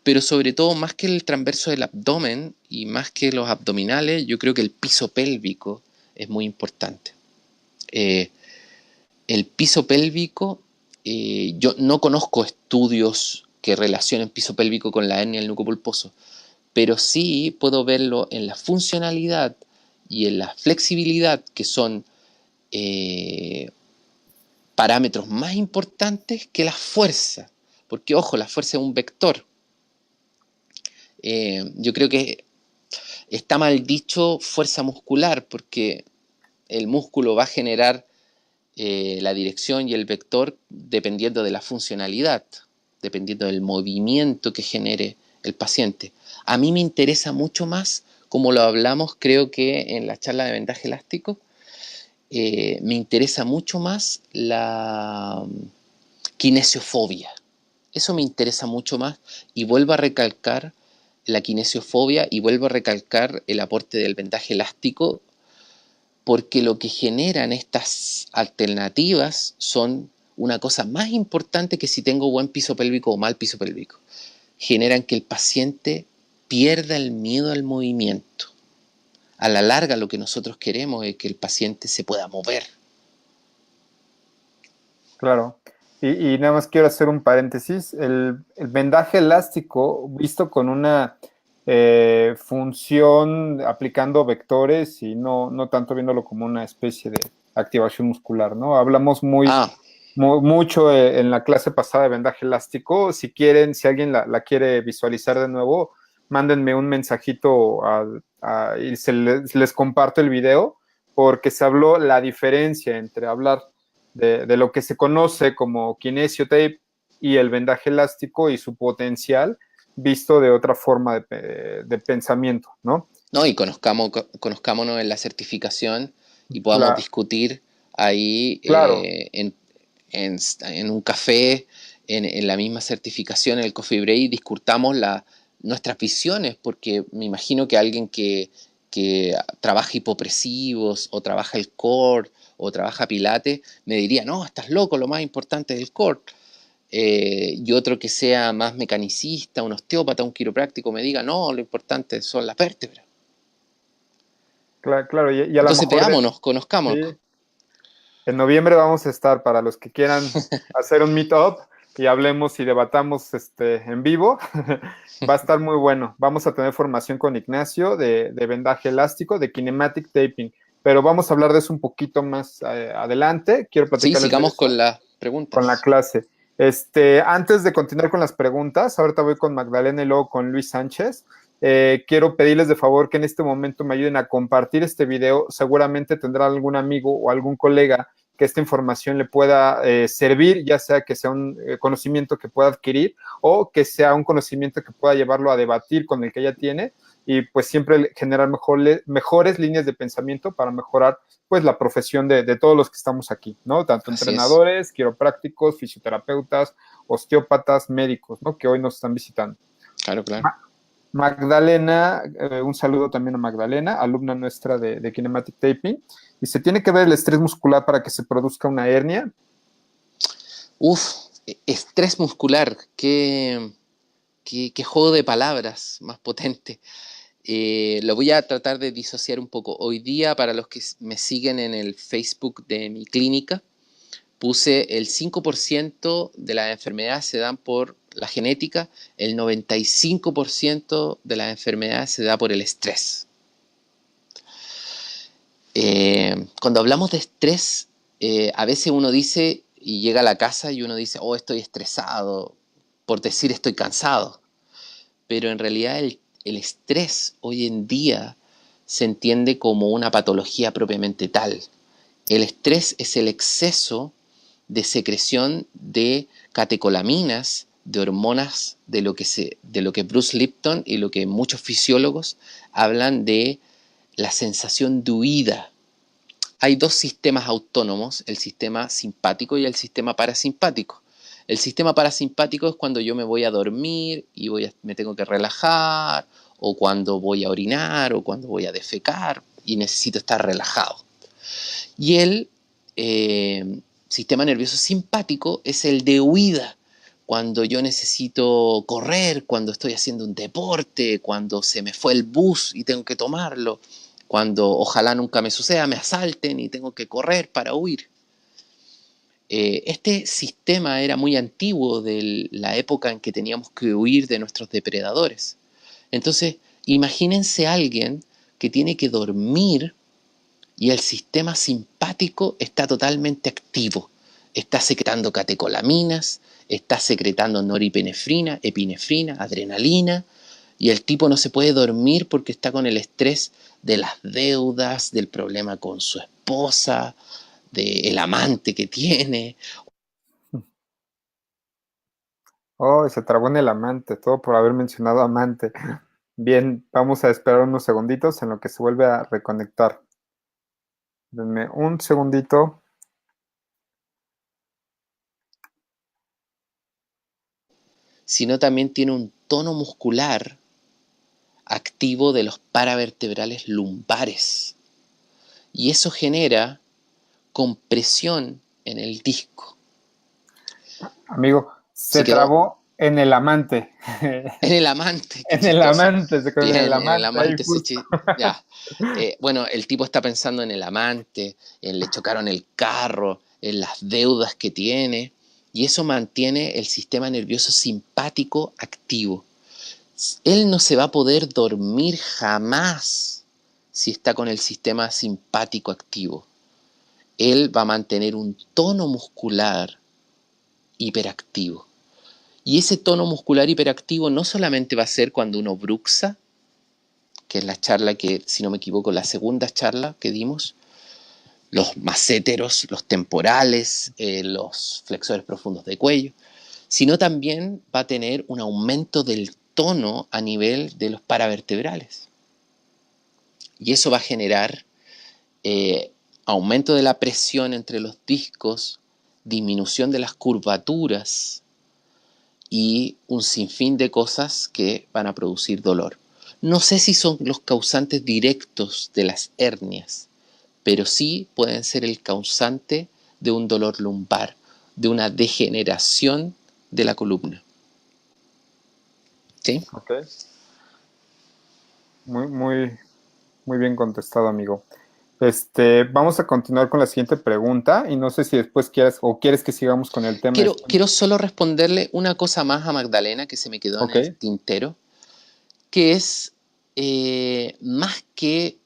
pero sobre todo más que el transverso del abdomen y más que los abdominales, yo creo que el piso pélvico es muy importante. Eh, el piso pélvico, yo no conozco estudios que relacionen piso pélvico con la hernia del núcleo pulposo, pero sí puedo verlo en la funcionalidad y en la flexibilidad, que son eh, parámetros más importantes que la fuerza, porque ojo, la fuerza es un vector. Yo creo que está mal dicho fuerza muscular, porque el músculo va a generar la dirección y el vector dependiendo de la funcionalidad, dependiendo del movimiento que genere el paciente. A mí me interesa mucho más, como lo hablamos creo que en la charla de vendaje elástico, me interesa mucho más la kinesiofobia. Eso me interesa mucho más y vuelvo a recalcar la kinesiofobia y vuelvo a recalcar el aporte del vendaje elástico porque lo que generan estas alternativas son una cosa más importante que si tengo buen piso pélvico o mal piso pélvico. Generan que el paciente pierda el miedo al movimiento. A la larga lo que nosotros queremos es que el paciente se pueda mover. Claro. Y nada más quiero hacer un paréntesis. El vendaje elástico, visto con una función aplicando vectores y no tanto viéndolo como una especie de activación muscular, ¿no? Hablamos Ah, mucho en la clase pasada de vendaje elástico. Si quieren, si alguien la quiere visualizar de nuevo, mándenme un mensajito y les comparto el video, porque se habló la diferencia entre hablar de lo que se conoce como kinesiotape y el vendaje elástico y su potencial visto de otra forma de pensamiento, ¿no? no, y conozcámonos en la certificación y podamos Claro, discutir ahí claro, en un café, en la misma certificación, en el coffee break, discutamos nuestras visiones, porque me imagino que alguien que trabaja hipopresivos o trabaja el core o trabaja pilates, me diría, no, estás loco, lo más importante es el core. Y otro que sea más mecanicista, un osteópata, un quiropráctico, me diga, no, lo importante son las vértebras. claro, y a lo Entonces mejor veámonos, conozcámonos. sí, en noviembre vamos a estar para los que quieran hacer un meetup y hablemos y debatamos en vivo. Va a estar muy bueno. Vamos a tener formación con Ignacio de vendaje elástico, de kinematic taping, pero vamos a hablar de eso un poquito más adelante. Quiero Sí, platicarles de sigamos eso con las con la preguntas. clase. Antes de continuar con las preguntas, ahorita voy con Magdalena y luego con Luis Sánchez. Quiero pedirles de favor que en este momento me ayuden a compartir este video. Seguramente tendrá algún amigo o algún colega que esta información le pueda servir, ya sea que sea un conocimiento que pueda adquirir o que sea un conocimiento que pueda llevarlo a debatir con el que ya tiene y pues siempre generar mejores líneas de pensamiento para mejorar pues la profesión de todos los que estamos aquí, ¿no? Tanto Así es. entrenadores, quiroprácticos, fisioterapeutas, osteópatas, médicos, ¿no? Que hoy nos están visitando. Claro, claro. Magdalena, un saludo también a Magdalena, alumna nuestra de Kinematic Taping. Y se tiene que ver el estrés muscular para que se produzca una hernia. Uf, estrés muscular, qué juego de palabras más potente. Lo voy a tratar de disociar un poco. Hoy día, para los que me siguen en el Facebook de mi clínica, puse el 5% de las enfermedades se dan por la genética, el 95% de las enfermedades se da por el estrés. Cuando hablamos de estrés, a veces uno dice y llega a la casa y uno dice, oh, estoy estresado. por decir estoy cansado, pero en realidad el estrés hoy en día se entiende como una patología propiamente tal. El estrés es el exceso de secreción de catecolaminas, de hormonas, de lo que Bruce Lipton y lo que muchos fisiólogos hablan de la sensación de huida. Hay dos sistemas autónomos, el sistema simpático y el sistema parasimpático. El sistema parasimpático es cuando yo me voy a dormir y me tengo que relajar, o cuando voy a orinar, o cuando voy a defecar y necesito estar relajado. Y el sistema nervioso simpático es el de huida, cuando yo necesito correr, cuando estoy haciendo un deporte, cuando se me fue el bus y tengo que tomarlo, cuando ojalá nunca me suceda, me asalten y tengo que correr para huir. Este sistema era muy antiguo de la época en que teníamos que huir de nuestros depredadores. Entonces, imagínense a alguien que tiene que dormir y el sistema simpático está totalmente activo. Está secretando catecolaminas, está secretando noripinefrina, epinefrina, adrenalina, y el tipo no se puede dormir porque está con el estrés de las deudas, del problema con su esposa, del amante que tiene. Oh, se trabó en el amante, todo por haber mencionado amante. Bien, vamos a esperar unos segunditos en lo que se vuelve a reconectar. Denme un segundito. Sino también tiene un tono muscular activo de los paravertebrales lumbares. Y eso genera compresión en el disco. Amigo, Se se quedó trabó en el amante. en el amante, qué En el chistoso. amante, se quedó en el Bien, en el amante, ahí amante justo. ya. Bueno, el tipo está pensando en el amante, en le chocaron el carro, en las deudas que tiene, y eso mantiene el sistema nervioso simpático activo. Él no se va a poder dormir jamás si está con el sistema simpático activo. Él va a mantener un tono muscular hiperactivo. Y ese tono muscular hiperactivo no solamente va a ser cuando uno bruxa, que es la charla que, si no me equivoco, la segunda charla que dimos, los masséteros, los temporales, los flexores profundos de cuello, sino también va a tener un aumento del tono a nivel de los paravertebrales. Y eso va a generar aumento de la presión entre los discos, disminución de las curvaturas y un sinfín de cosas que van a producir dolor. No sé si son los causantes directos de las hernias, pero sí pueden ser el causante de un dolor lumbar, de una degeneración de la columna. ¿Sí? Ok, muy, muy, muy bien contestado, amigo. Vamos a continuar con la siguiente pregunta y no sé si después quieres o quieres que sigamos con el tema. Quiero solo responderle una cosa más a Magdalena que se me quedó en Ok, el tintero, que es más que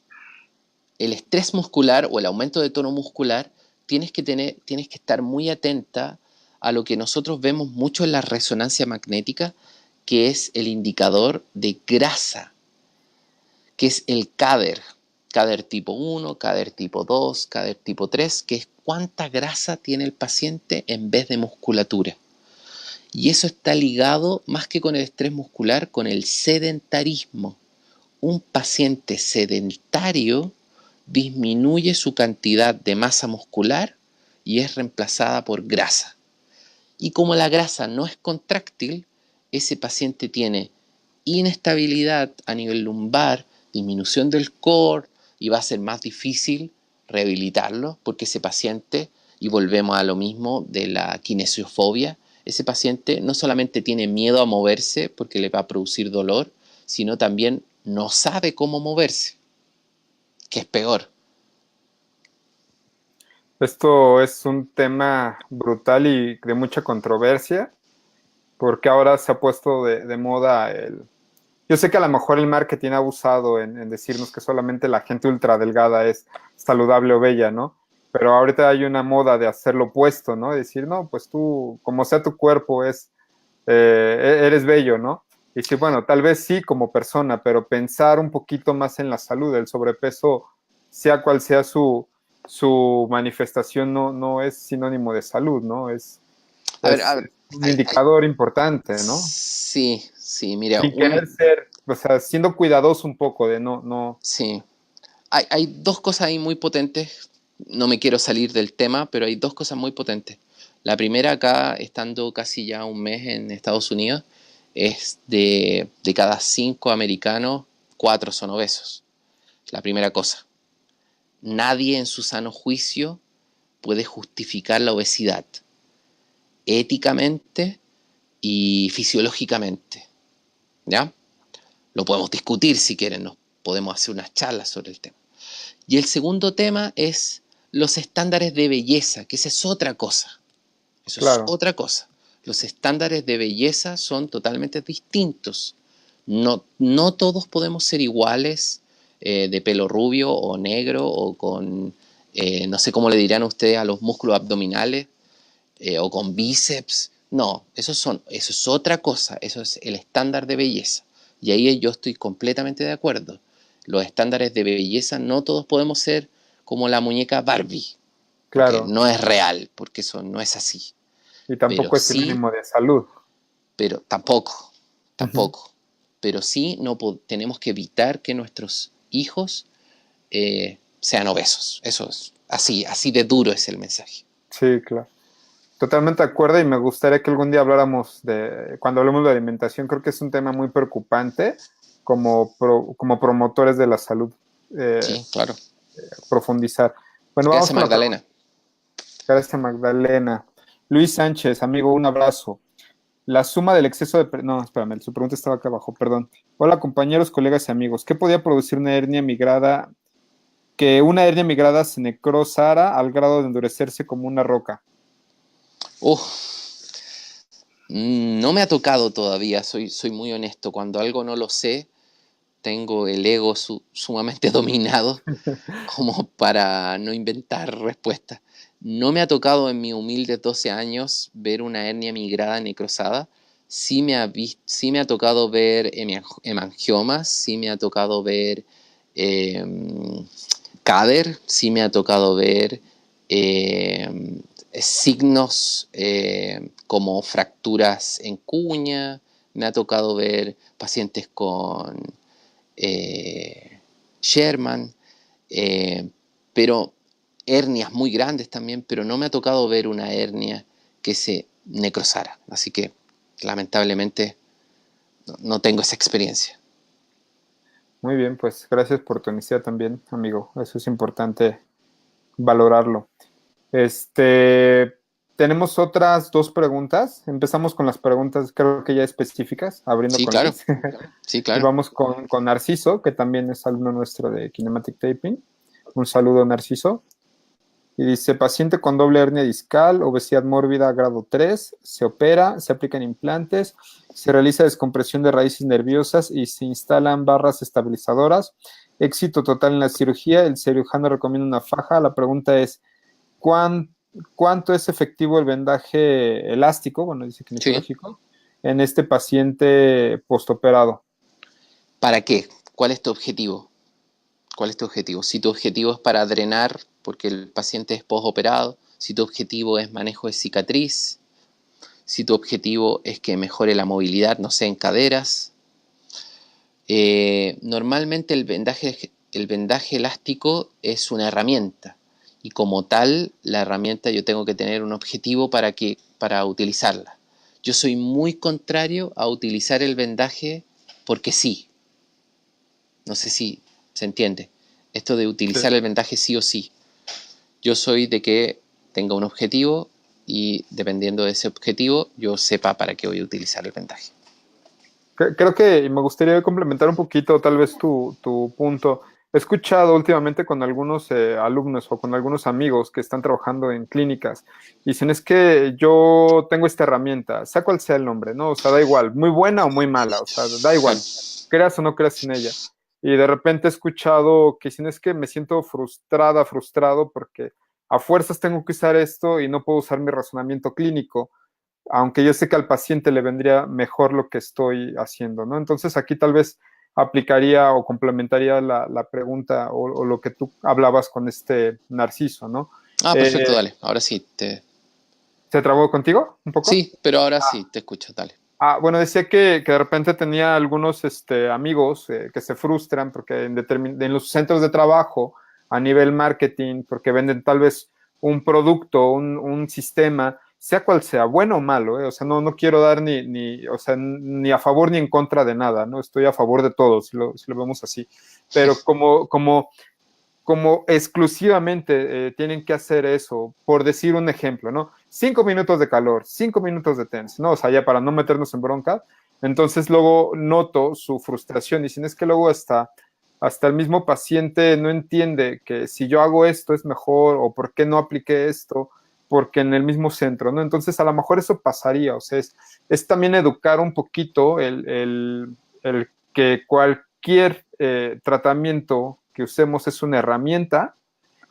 el estrés muscular o el aumento de tono muscular, tienes que estar muy atenta a lo que nosotros vemos mucho en la resonancia magnética, que es el indicador de grasa, que es el CADER. CADER tipo 1, CADER tipo 2, CADER tipo 3, que es cuánta grasa tiene el paciente en vez de musculatura. Y eso está ligado más que con el estrés muscular, con el sedentarismo. Un paciente sedentario disminuye su cantidad de masa muscular y es reemplazada por grasa. Y como la grasa no es contráctil, ese paciente tiene inestabilidad a nivel lumbar, disminución del core y va a ser más difícil rehabilitarlo porque ese paciente, y volvemos a lo mismo de la kinesiofobia, ese paciente no solamente tiene miedo a moverse porque le va a producir dolor, sino también no sabe cómo moverse, que es peor. esto es un tema brutal y de mucha controversia, porque ahora se ha puesto de moda el... Yo sé que a lo mejor el marketing ha abusado en decirnos que solamente la gente ultra delgada es saludable o bella, ¿no? Pero ahorita hay una moda de hacer lo opuesto, ¿no? Decir, no, pues tú, como sea tu cuerpo, eres bello, ¿no? Y sí, bueno, tal vez sí como persona, pero pensar un poquito más en la salud, el sobrepeso, sea cual sea su manifestación, no es sinónimo de salud, ¿no? A Es ver, un indicador importante, ¿no? sí, sí, mira, Sin querer ser, o sea, siendo cuidadoso un poco de no. sí. Hay dos cosas ahí muy potentes. No me quiero salir del tema, pero hay dos cosas muy potentes. La primera, acá, estando casi ya un mes en Estados Unidos, es de cada 5 americanos, 4 son obesos. La primera cosa. Nadie en su sano juicio puede justificar la obesidad, éticamente y fisiológicamente. ¿Ya? Lo podemos discutir si quieren, nos podemos hacer unas charlas sobre el tema. Y el segundo tema es los estándares de belleza, que esa es otra cosa. Eso es Claro, otra cosa. Los estándares de belleza son totalmente distintos. No todos podemos ser iguales, de pelo rubio o negro o con, no sé cómo le dirán ustedes a los músculos abdominales, o con bíceps. No, eso es otra cosa, eso es el estándar de belleza. Y ahí yo estoy completamente de acuerdo. Los estándares de belleza no todos podemos ser como la muñeca Barbie, porque claro. no es real, porque eso no es así. Y Pero tampoco es sí, sinónimo de salud. pero tampoco, Ujú. tampoco. Pero sí no tenemos que evitar que nuestros hijos sean obesos. Eso es así, así de duro es el mensaje. Sí, claro. Totalmente de acuerdo y me gustaría que algún día habláramos cuando hablemos de alimentación, creo que es un tema muy preocupante como promotores de la salud, eh, Sí, claro. profundizar. Bueno, vamos Gracias, con la pregunta. Magdalena. Gracias, Magdalena. Luis Sánchez, amigo, un abrazo. La suma del exceso No, espérame, su pregunta estaba acá abajo, perdón. Hola, compañeros, colegas y amigos. ¿Qué podía producir una hernia migrada, que una hernia migrada se necrosara al grado de endurecerse como una roca? No me ha tocado todavía, soy muy honesto. Cuando algo no lo sé, tengo el ego sumamente dominado como para no inventar respuestas. No me ha tocado en mis humildes 12 años ver una hernia migrada necrosada. Sí me ha tocado ver hemangiomas, sí me ha tocado ver eh, CADER, sí me ha tocado ver eh, signos como fracturas en cuña, me ha tocado ver pacientes con Sherman, eh, pero hernias muy grandes también, pero no me ha tocado ver una hernia que se necrosara. Así que lamentablemente no tengo esa experiencia. Muy bien, pues gracias por tu honestidad también, amigo. Eso es importante valorarlo. Este, tenemos otras dos preguntas. Empezamos con las preguntas, creo que ya específicas, abriendo Sí, con claro, Luis. sí, Y claro. vamos con Narciso, que también es alumno nuestro de Kinematic Taping. Un saludo, Narciso. Y dice, paciente con doble hernia discal, obesidad mórbida grado 3, se opera, se aplican implantes, se realiza descompresión de raíces nerviosas y se instalan barras estabilizadoras. Éxito total en la cirugía, el cirujano recomienda una faja. La pregunta es, ¿cuán- ¿cuánto es efectivo el vendaje elástico, bueno, dice Sí. kinesiológico, en este paciente postoperado? ¿Para qué? ¿Cuál es tu objetivo? ¿Cuál es tu objetivo? Si tu objetivo es para drenar, porque el paciente es postoperado, si tu objetivo es manejo de cicatriz, si tu objetivo es que mejore la movilidad, no sé, en caderas. Normalmente el vendaje elástico es una herramienta y como tal la herramienta yo tengo que tener un objetivo para utilizarla. Yo soy muy contrario a utilizar el vendaje porque sí. No sé si se entiende. Esto de Sí. utilizar el vendaje sí o sí. Yo soy de que tenga un objetivo y dependiendo de ese objetivo yo sepa para qué voy a utilizar el vendaje. Creo que me gustaría complementar un poquito tal vez tu punto. He escuchado últimamente con algunos alumnos o con algunos amigos que están trabajando en clínicas y dicen es que yo tengo esta herramienta, sea cual sea el nombre, ¿no? O sea, da igual, muy buena o muy mala, o sea, da igual, creas o no creas en ella. Y de repente he escuchado que dicen es que me siento frustrada, frustrado porque a fuerzas tengo que usar esto y no puedo usar mi razonamiento clínico. aunque yo sé que al paciente le vendría mejor lo que estoy haciendo, ¿no? Entonces aquí tal vez aplicaría o complementaría la pregunta o lo que tú hablabas con este Narciso, ¿no? Ah, perfecto, Eh, dale. Ahora sí, ¿Se trabó contigo un poco? sí, pero ahora sí, te escucho, dale. Bueno, decía que de repente tenía algunos amigos que se frustran porque en los centros de trabajo, a nivel marketing, porque venden tal vez un producto, un sistema, sea cual sea, bueno o malo, o sea, no quiero dar o sea, ni a favor ni en contra de nada, ¿no? Estoy a favor de todo, si lo vemos así. Pero como exclusivamente tienen que hacer eso, por decir un ejemplo, ¿no? 5 minutos de calor, 5 minutos de tense, ¿no? O sea, ya para no meternos en bronca. Entonces luego noto su frustración y si no es que luego hasta el mismo paciente no entiende que si yo hago esto es mejor o por qué no apliqué esto, porque en el mismo centro, ¿no? Entonces a lo mejor eso pasaría, o sea, es también educar un poquito el que cualquier tratamiento que usemos es una herramienta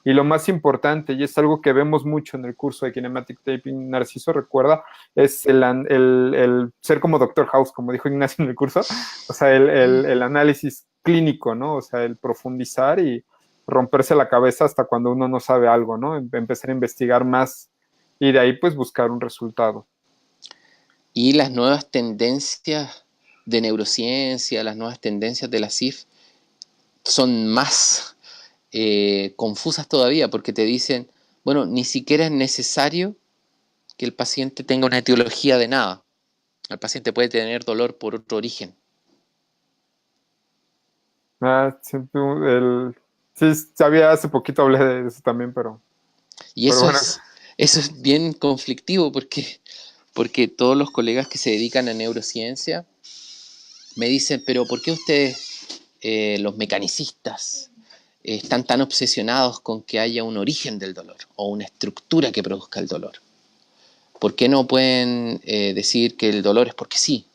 y lo más importante, y es algo que vemos mucho en el curso de Kinematic Taping, Narciso recuerda, es el ser como Doctor House, como dijo Ignacio en el curso, o sea, el análisis clínico, ¿no? O sea, el profundizar y romperse la cabeza hasta cuando uno no sabe algo, ¿no? Empezar a investigar más y de ahí pues buscar un resultado. Y las nuevas tendencias de neurociencia, las nuevas tendencias de la CIF son más confusas todavía porque te dicen, bueno, ni siquiera es necesario que el paciente tenga una etiología de nada. El paciente puede tener dolor por otro origen. Siempre sí, sabía, hace poquito hablé de eso también, Y pero eso bueno, es bien conflictivo porque todos los colegas que se dedican a neurociencia me dicen, pero ¿por qué ustedes, los mecanicistas, están tan obsesionados con que haya un origen del dolor o una estructura que produzca el dolor? ¿Por qué no pueden decir que el dolor es porque sí?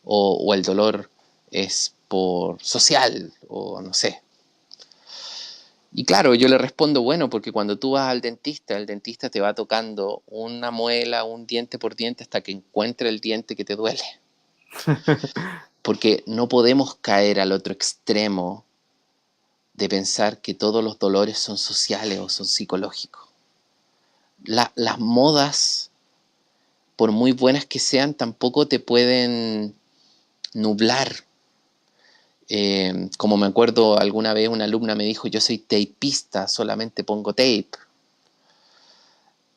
O el dolor es por social, o no sé. Y claro, yo le respondo, bueno, porque cuando tú vas al dentista, el dentista te va tocando una muela, un diente por diente, hasta que encuentre el diente que te duele. Porque no podemos caer al otro extremo de pensar que todos los dolores son sociales o son psicológicos. Las modas, por muy buenas que sean, tampoco te pueden nublar. Como me acuerdo alguna vez una alumna me dijo, yo soy tapista, solamente pongo tape.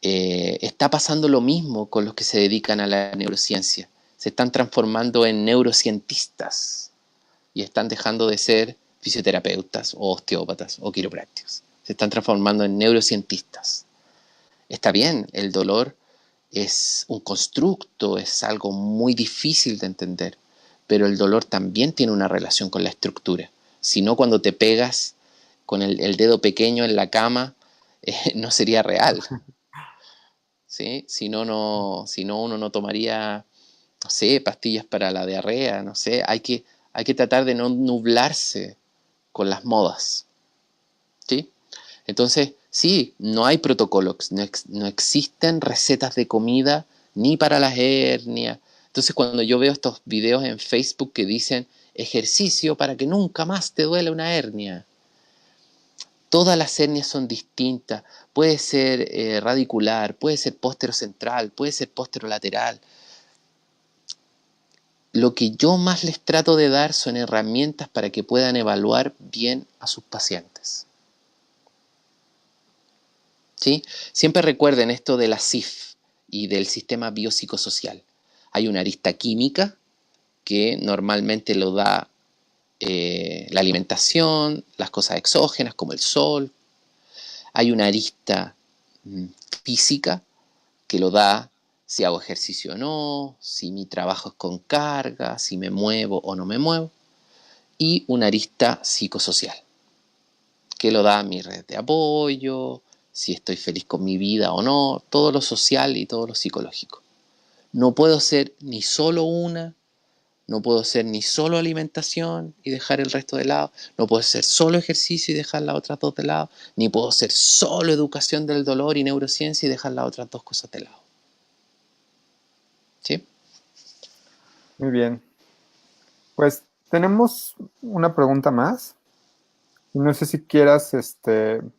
Está pasando lo mismo con los que se dedican a la neurociencia. Se están transformando en neurocientistas y están dejando de ser fisioterapeutas o osteópatas o quiroprácticos. Se están transformando en neurocientistas. Está bien, el dolor es un constructo, es algo muy difícil de entender, pero el dolor también tiene una relación con la estructura. Si no, cuando te pegas con el dedo pequeño en la cama, no sería real. ¿Sí? Si no, uno no tomaría, no sé, pastillas para la diarrea, no sé. Hay que tratar de no nublarse con las modas. ¿Sí? Entonces, sí, no hay protocolos, no existen recetas de comida ni para las hernias. Entonces, cuando yo veo estos videos en Facebook que dicen ejercicio para que nunca más te duele una hernia, todas las hernias son distintas. Puede ser radicular, puede ser posterocentral, puede ser posterolateral. Lo que yo más les trato de dar son herramientas para que puedan evaluar bien a sus pacientes. ¿Sí? Siempre recuerden esto de la CIF y del sistema biopsicosocial. Hay una arista química que normalmente lo da la alimentación, las cosas exógenas como el sol. Hay una arista física que lo da si hago ejercicio o no, si mi trabajo es con carga, si me muevo o no me muevo. Y una arista psicosocial que lo da mi red de apoyo, si estoy feliz con mi vida o no, todo lo social y todo lo psicológico. No puedo ser ni solo una, no puedo ser ni solo alimentación y dejar el resto de lado, no puedo ser solo ejercicio y dejar las otras dos de lado, ni puedo ser solo educación del dolor y neurociencia y dejar las otras dos cosas de lado. ¿sí? Muy bien. Pues tenemos una pregunta más. Y no sé si quieras,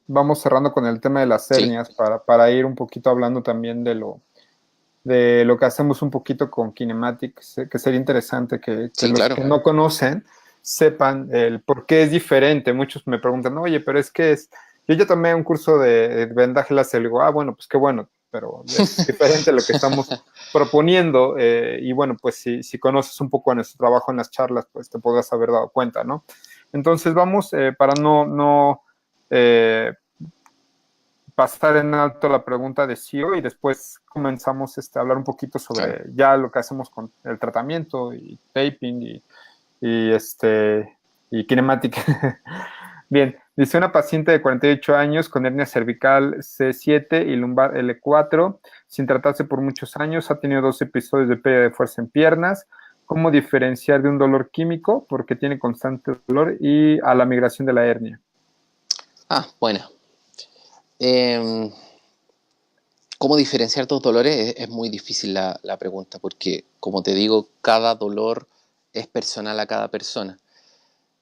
vamos cerrando con el tema de las Sí, hernias para ir un poquito hablando también de lo que hacemos un poquito con Kinematic, que sería interesante que sí, los claro. que no conocen sepan el por qué es diferente. Muchos me preguntan, oye, pero es que es, yo ya tomé un curso de vendaje láser, le digo, ah, bueno, pues qué bueno, pero es diferente lo que estamos proponiendo y bueno, pues si conoces un poco de nuestro trabajo en las charlas, pues te podrás haber dado cuenta, ¿no? Entonces vamos, para no eh, pasar en alto la pregunta de CEO y después comenzamos a hablar un poquito Claro. sobre ya lo que hacemos con el tratamiento y taping y kinematic. Bien, dice una paciente de 48 años con hernia cervical C7 y lumbar L4, sin tratarse por muchos años, ha tenido 2 episodios de pérdida de fuerza en piernas. ¿Cómo diferenciar de un dolor químico? Porque tiene constante dolor y a la migración de la hernia. Ah, bueno. Em, ¿Cómo diferenciar dos dolores? Es muy difícil la pregunta, porque, como te digo, cada dolor es personal a cada persona,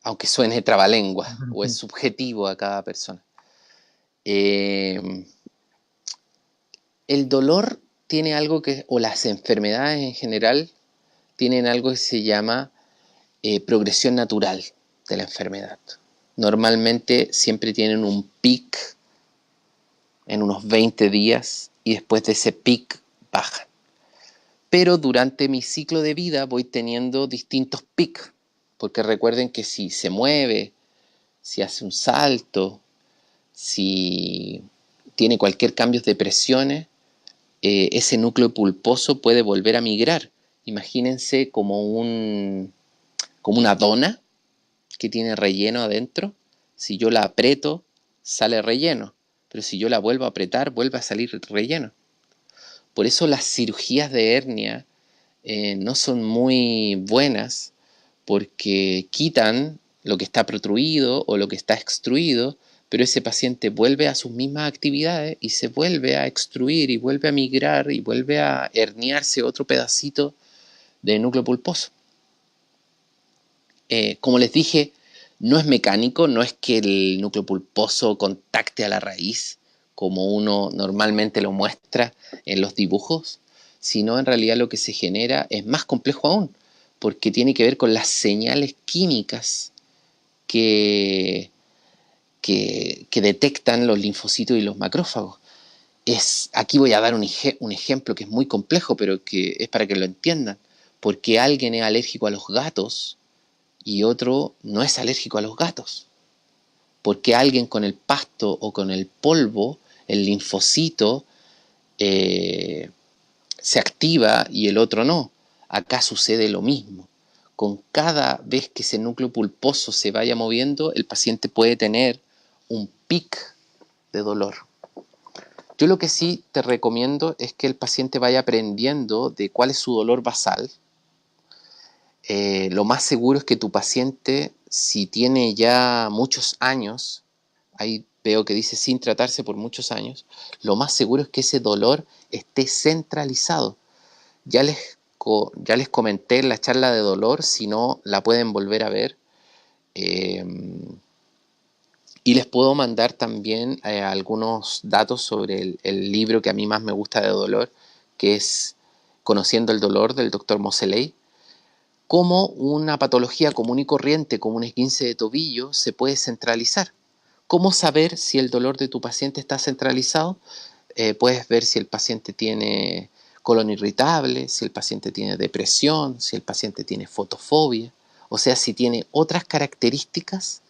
aunque suene trabalengua, o es subjetivo a cada persona. Eh, el dolor tiene algo que, o las enfermedades en general, tienen algo que se llama progresión natural de la enfermedad. Normalmente siempre tienen un pic en unos 20 días y después de ese pic bajan. Pero durante mi ciclo de vida voy teniendo distintos pics, porque recuerden que si se mueve, si hace un salto, si tiene cualquier cambio de presiones, ese núcleo pulposo puede volver a migrar. Imagínense como una dona que tiene relleno adentro. Si yo la aprieto, sale relleno, pero si yo la vuelvo a apretar, vuelve a salir relleno. Por eso las cirugías de hernia no son muy buenas porque quitan lo que está protruido o lo que está extruido, pero ese paciente vuelve a sus mismas actividades y se vuelve a extruir y vuelve a migrar y vuelve a herniarse otro pedacito de núcleo pulposo. Como les dije, no es mecánico, no es que el núcleo pulposo contacte a la raíz como uno normalmente lo muestra en los dibujos, sino en realidad lo que se genera es más complejo aún, porque tiene que ver con las señales químicas que, que detectan los linfocitos y los macrófagos. Aquí voy a dar un ejemplo que es muy complejo, pero que es para que lo entiendan. Porque alguien es alérgico a los gatos y otro no es alérgico a los gatos. Porque alguien con el pasto o con el polvo, el linfocito, eh, se activa y el otro no. Acá sucede lo mismo. Con cada vez que ese núcleo pulposo se vaya moviendo, el paciente puede tener un pic de dolor. Yo lo que sí te recomiendo es que el paciente vaya aprendiendo de cuál es su dolor basal. Lo más seguro es que tu paciente, si tiene ya muchos años, ahí veo que dice sin tratarse por muchos años, lo más seguro es que ese dolor esté centralizado. Ya les comenté en la charla de dolor, si no la pueden volver a ver. Eh, y les puedo mandar también algunos datos sobre el libro que a mí más me gusta de dolor, que es Conociendo el dolor del doctor Moseley. Cómo una patología común y corriente como un esguince de tobillo se puede centralizar. ¿Cómo saber si el dolor de tu paciente está centralizado? Puedes ver si el paciente tiene colon irritable, si el paciente tiene depresión, si el paciente tiene fotofobia, o sea, si tiene otras características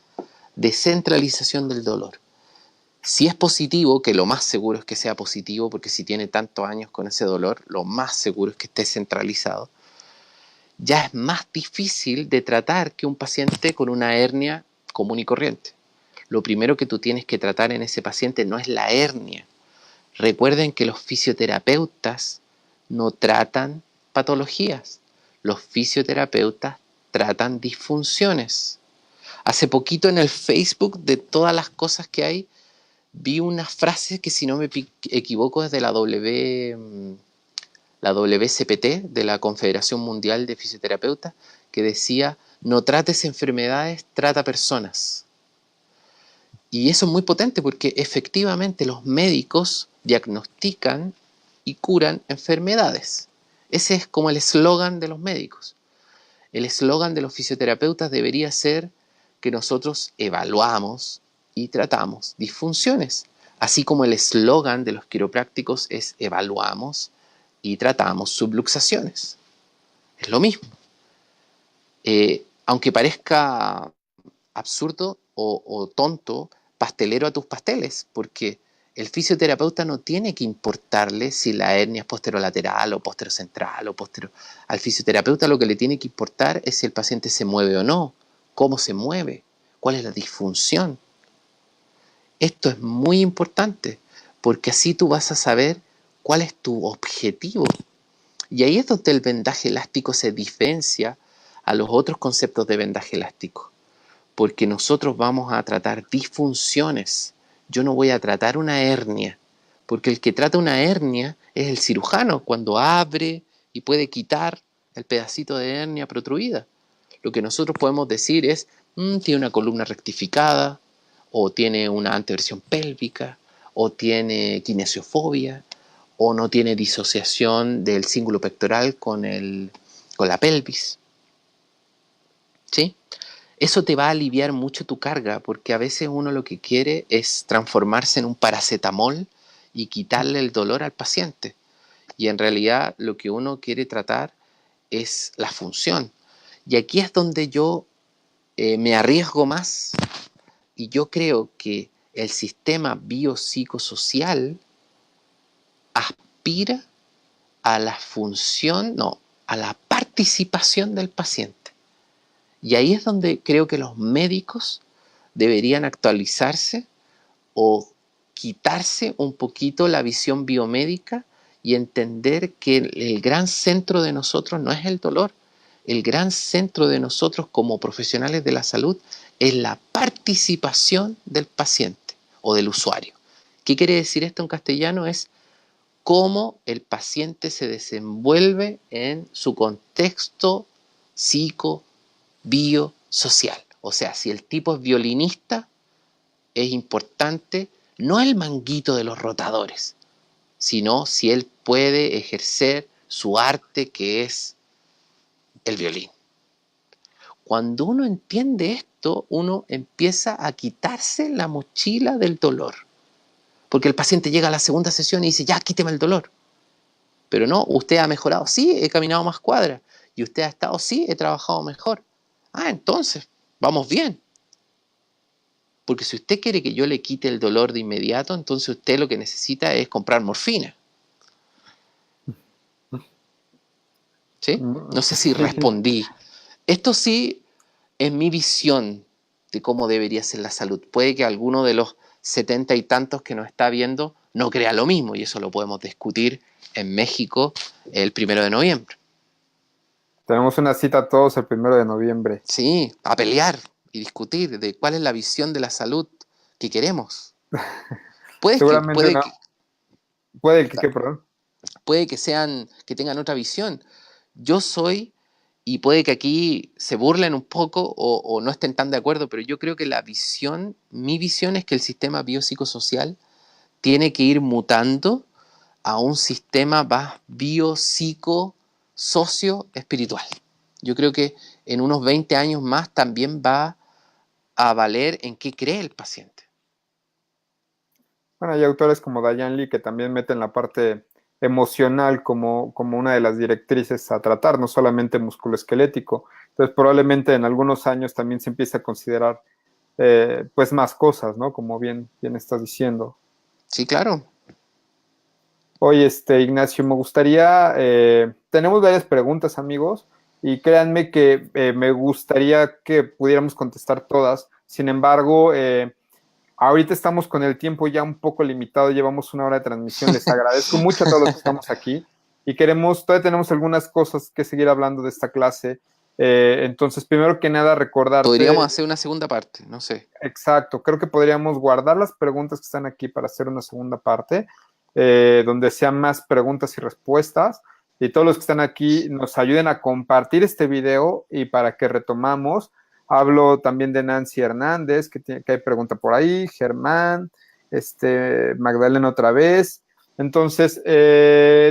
de centralización del dolor. Si es positivo, que lo más seguro es que sea positivo, porque si tiene tantos años con ese dolor, lo más seguro es que esté centralizado, ya es más difícil de tratar que un paciente con una hernia común y corriente. Lo primero que tú tienes que tratar en ese paciente no es la hernia. Recuerden que los fisioterapeutas no tratan patologías. Los fisioterapeutas tratan disfunciones. Hace poquito en el Facebook, de todas las cosas que hay, vi una frase que, si no me equivoco, es de la WCPT, de la Confederación Mundial de Fisioterapeutas, que decía: no trates enfermedades, trata personas. Y eso es muy potente porque efectivamente los médicos diagnostican y curan enfermedades. Ese es como el eslogan de los médicos. El eslogan de los fisioterapeutas debería ser que nosotros evaluamos y tratamos disfunciones, así como el eslogan de los quiroprácticos es evaluamos y tratamos subluxaciones. Es lo mismo. Aunque parezca absurdo o tonto, pastelero a tus pasteles, porque el fisioterapeuta no tiene que importarle si la hernia es posterolateral o posterocentral o postero. Al fisioterapeuta lo que le tiene que importar es si el paciente se mueve o no, cómo se mueve, cuál es la disfunción. Esto es muy importante, porque así tú vas a saber cuál es tu objetivo. Y ahí es donde el vendaje elástico se diferencia a los otros conceptos de vendaje elástico, porque nosotros vamos a tratar disfunciones. Yo no voy a tratar una hernia, porque el que trata una hernia es el cirujano, cuando abre y puede quitar el pedacito de hernia protruida. Lo que nosotros podemos decir es: tiene una columna rectificada, o tiene una anteversión pélvica, o tiene kinesiofobia, o no tiene disociación del cíngulo pectoral con la pelvis. ¿Sí? Eso te va a aliviar mucho tu carga, porque a veces uno lo que quiere es transformarse en un paracetamol y quitarle el dolor al paciente. Y en realidad lo que uno quiere tratar es la función. Y aquí es donde yo me arriesgo más, y yo creo que el sistema biopsicosocial aspira a la función, no, a la participación del paciente. Y ahí es donde creo que los médicos deberían actualizarse o quitarse un poquito la visión biomédica y entender que el gran centro de nosotros no es el dolor. El gran centro de nosotros como profesionales de la salud es la participación del paciente o del usuario. ¿Qué quiere decir esto en castellano? Es cómo el paciente se desenvuelve en su contexto psico, biosocial. O sea, si el tipo es violinista, es importante no el manguito de los rotadores, sino si él puede ejercer su arte, que es el violín. Cuando uno entiende esto, uno empieza a quitarse la mochila del dolor. Porque el paciente llega a la segunda sesión y dice: ya, quíteme el dolor. Pero no, usted ha mejorado. Sí, he caminado más cuadras. Y usted ha estado, sí, he trabajado mejor. Ah, entonces, vamos bien. Porque si usted quiere que yo le quite el dolor de inmediato, entonces usted lo que necesita es comprar morfina. ¿Sí? No sé si respondí. Esto sí es mi visión de cómo debería ser la salud. Puede que alguno de los 70 y tantos que nos está viendo no crea lo mismo, y eso lo podemos discutir en México el 1 de noviembre. Tenemos una cita todos el 1 de noviembre. Sí, a pelear y discutir de cuál es la visión de la salud que queremos. Seguramente no. Puede que, perdón. Puede que tengan otra visión. Yo soy, y puede que aquí se burlen un poco o no estén tan de acuerdo, pero yo creo que mi visión es que el sistema biopsicosocial tiene que ir mutando a un sistema más biopsicosocio-espiritual. Yo creo que en unos 20 años más también va a valer en qué cree el paciente. Bueno, hay autores como Diane Lee que también meten la parte emocional como una de las directrices a tratar, no solamente musculoesquelético. Entonces, probablemente en algunos años también se empiece a considerar pues más cosas, ¿no? Como bien estás diciendo. Sí, claro. Oye, Ignacio, me gustaría, tenemos varias preguntas, amigos, y créanme que me gustaría que pudiéramos contestar todas. Sin embargo, ahorita estamos con el tiempo ya un poco limitado, llevamos 1 hora de transmisión, les agradezco mucho a todos los que estamos aquí y todavía tenemos algunas cosas que seguir hablando de esta clase. Entonces, primero que nada, recordarte. Podríamos hacer una segunda parte, no sé. Exacto, creo que podríamos guardar las preguntas que están aquí para hacer una segunda parte, donde sean más preguntas y respuestas. y todos los que están aquí nos ayuden a compartir este video y para que retomamos. Hablo también de Nancy Hernández, que hay pregunta por ahí, Germán, Magdalena otra vez. Entonces,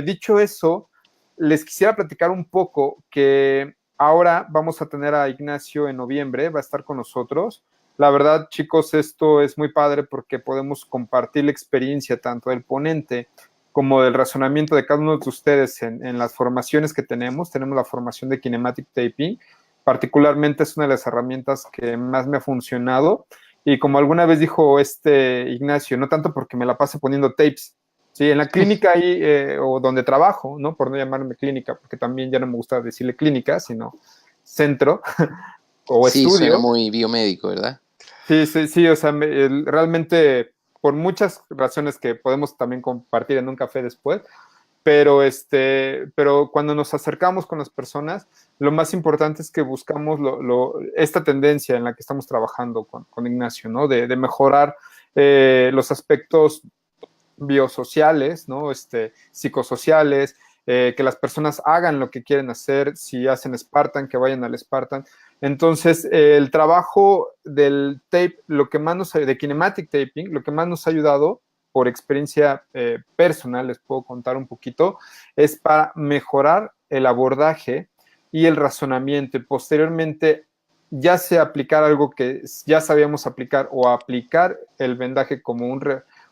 dicho eso, les quisiera platicar un poco que ahora vamos a tener a Ignacio en noviembre, va a estar con nosotros. La verdad, chicos, esto es muy padre porque podemos compartir la experiencia tanto del ponente como del razonamiento de cada uno de ustedes en las formaciones que tenemos. Tenemos la formación de Kinematic Taping, particularmente es una de las herramientas que más me ha funcionado. Y como alguna vez dijo Ignacio, no tanto porque me la pase poniendo tapes, sí, en la clínica ahí, o donde trabajo, ¿no? Por no llamarme clínica, porque también ya no me gusta decirle clínica, sino centro o Sí, suena estudio. muy biomédico, ¿verdad? Sí, sí, sí, o sea, realmente por muchas razones que podemos también compartir en un café después, pero cuando nos acercamos con las personas, lo más importante es que buscamos esta tendencia en la que estamos trabajando con Ignacio, ¿no? De mejorar los aspectos biosociales, ¿no? Psicosociales, que las personas hagan lo que quieren hacer, si hacen Spartan, que vayan al Spartan. Entonces, el trabajo del tape, de kinematic taping, lo que más nos ha ayudado, por experiencia personal, les puedo contar un poquito, es para mejorar el abordaje y el razonamiento. Y posteriormente, ya sea aplicar algo que ya sabíamos aplicar o aplicar el vendaje como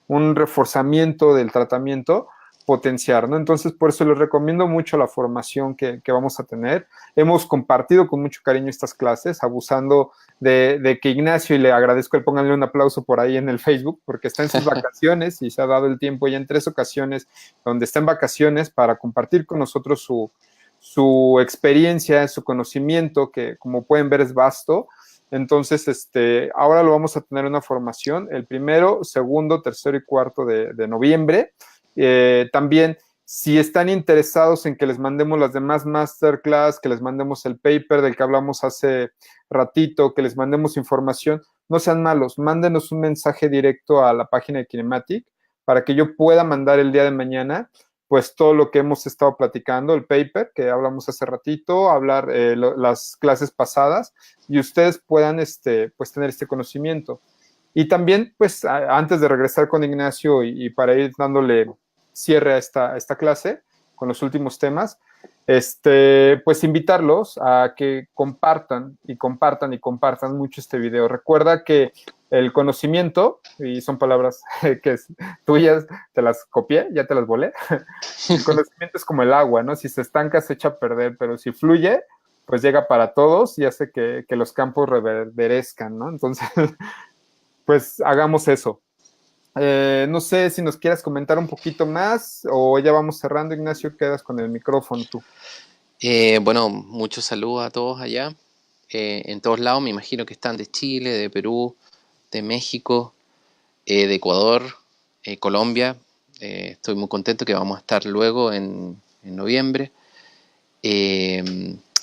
un reforzamiento del tratamiento, potenciar, ¿no? Entonces, por eso les recomiendo mucho la formación que vamos a tener. Hemos compartido con mucho cariño estas clases, abusando de que Ignacio, y le agradezco, el pónganle un aplauso por ahí en el Facebook, porque está en sus vacaciones y se ha dado el tiempo ya en 3 ocasiones donde está en vacaciones para compartir con nosotros su experiencia, su conocimiento, que como pueden ver es vasto. Entonces, ahora lo vamos a tener una formación el 1, 2, 3 y 4 de noviembre. También, si están interesados en que les mandemos las demás masterclass, que les mandemos el paper del que hablamos hace ratito, que les mandemos información, no sean malos, mándenos un mensaje directo a la página de Kinematic para que yo pueda mandar el día de mañana pues todo lo que hemos estado platicando, el paper que hablamos hace ratito, hablar las clases pasadas y ustedes puedan pues tener este conocimiento. Y también, pues antes de regresar con Ignacio y para ir dándole cierre a esta clase con los últimos temas, pues invitarlos a que compartan y compartan y compartan mucho este video. Recuerda que el conocimiento, y son palabras que tuyas, te las copié, ya te las volé. El conocimiento es como el agua, ¿no? Si se estanca se echa a perder, pero si fluye, pues llega para todos y hace que los campos reverderezcan, ¿no? Entonces, pues hagamos eso. No sé si nos quieras comentar un poquito más o ya vamos cerrando, Ignacio, quedas con el micrófono tú. Bueno, muchos saludos a todos allá, en todos lados, me imagino que están de Chile, de Perú, de México, de Ecuador, Colombia. Estoy muy contento que vamos a estar luego en noviembre.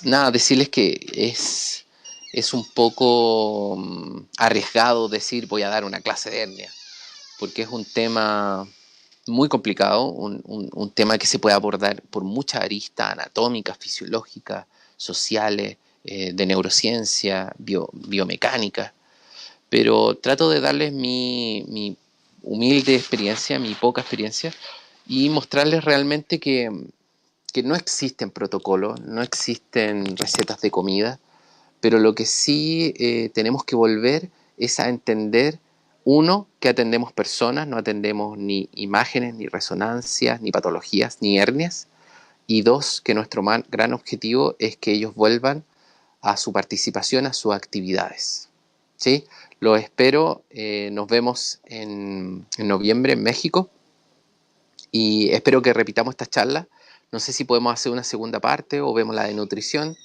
Nada, decirles que es un poco arriesgado decir voy a dar una clase de hernia, porque es un tema muy complicado, un tema que se puede abordar por muchas aristas anatómicas, fisiológicas, sociales, de neurociencia, biomecánica, pero trato de darles mi humilde experiencia, mi poca experiencia, y mostrarles realmente que no existen protocolos, no existen recetas de comida, pero lo que sí tenemos que volver es a entender, uno, que atendemos personas, no atendemos ni imágenes, ni resonancias, ni patologías, ni hernias, y dos, que nuestro gran objetivo es que ellos vuelvan a su participación, a sus actividades. ¿Sí? Lo espero, nos vemos en noviembre en México y espero que repitamos esta charla. No sé si podemos hacer una segunda parte o vemos la de nutrición.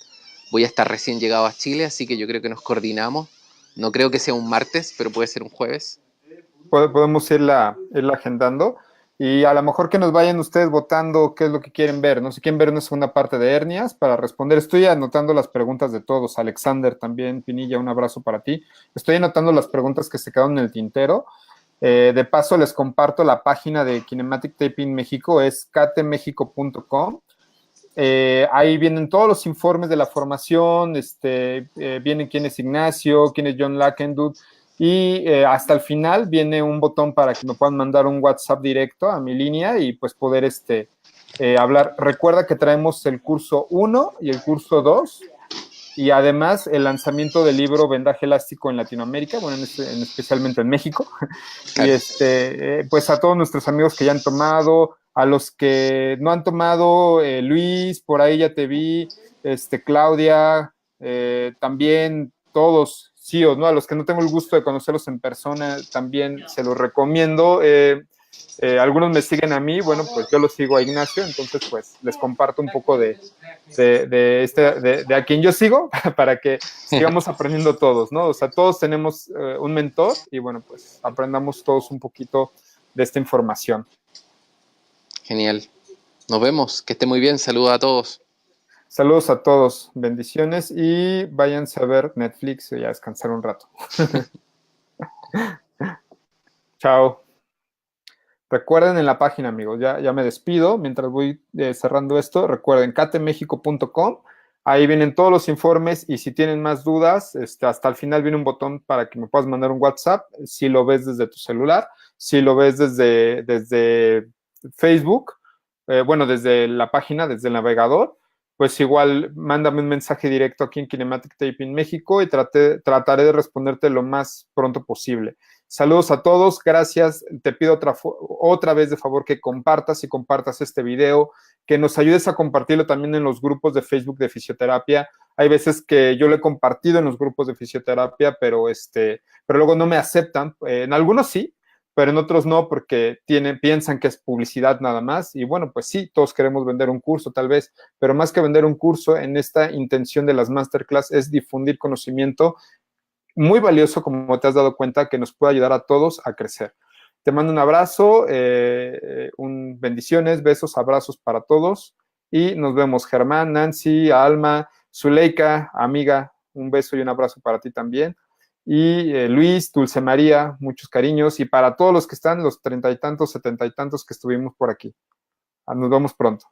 Voy a estar recién llegado a Chile, así que yo creo que nos coordinamos. No creo que sea un martes, pero puede ser un jueves. Podemos irla agendando y a lo mejor que nos vayan ustedes votando qué es lo que quieren ver, ¿no? Si quieren ver una segunda parte de hernias para responder. Estoy anotando las preguntas de todos. Alexander también, Pinilla, un abrazo para ti. Estoy anotando las preguntas que se quedaron en el tintero. De paso, les comparto la página de Kinematic Taping México, es ktemexico.com. Ahí vienen todos los informes de la formación, vienen quién es Ignacio, quién es John Lackendud, y hasta el final viene un botón para que me puedan mandar un WhatsApp directo a mi línea y pues poder hablar. Recuerda que traemos el curso 1 y el curso 2 y además el lanzamiento del libro Vendaje Elástico en Latinoamérica, bueno, especialmente en México. Y pues a todos nuestros amigos que ya han tomado, a los que no han tomado, Luis, por ahí ya te vi, Claudia, también todos, sí o no, a los que no tengo el gusto de conocerlos en persona, también se los recomiendo. Algunos me siguen a mí, bueno, pues yo los sigo a Ignacio, entonces pues les comparto un poco de a quien yo sigo para que sigamos aprendiendo todos, ¿no? O sea, todos tenemos un mentor y bueno, pues aprendamos todos un poquito de esta información. Genial. Nos vemos. Que esté muy bien. Saludos a todos. Saludos a todos, bendiciones y váyanse a ver Netflix y a descansar un rato. Chao. Recuerden en la página, amigos, ya me despido. Mientras voy cerrando esto, recuerden catemexico.com. Ahí vienen todos los informes y si tienen más dudas, hasta el final viene un botón para que me puedas mandar un WhatsApp si lo ves desde tu celular, si lo ves desde Facebook, bueno, desde la página, desde el navegador, pues igual mándame un mensaje directo aquí en Kinematic Taping México y trataré de responderte lo más pronto posible. Saludos a todos, gracias. Te pido otra vez de favor que compartas este video, que nos ayudes a compartirlo también en los grupos de Facebook de fisioterapia. Hay veces que yo lo he compartido en los grupos de fisioterapia, pero luego no me aceptan. En algunos sí, pero en otros no, porque piensan que es publicidad nada más. Y bueno, pues sí, todos queremos vender un curso tal vez, pero más que vender un curso, en esta intención de las masterclass es difundir conocimiento muy valioso, como te has dado cuenta, que nos puede ayudar a todos a crecer. Te mando un abrazo, bendiciones, besos, abrazos para todos y nos vemos. Germán, Nancy, Alma, Zuleika, amiga, un beso y un abrazo para ti también. Y Luis, Dulce María, muchos cariños. Y para todos los que están, los 30 y tantos, 70 y tantos que estuvimos por aquí. Nos vemos pronto.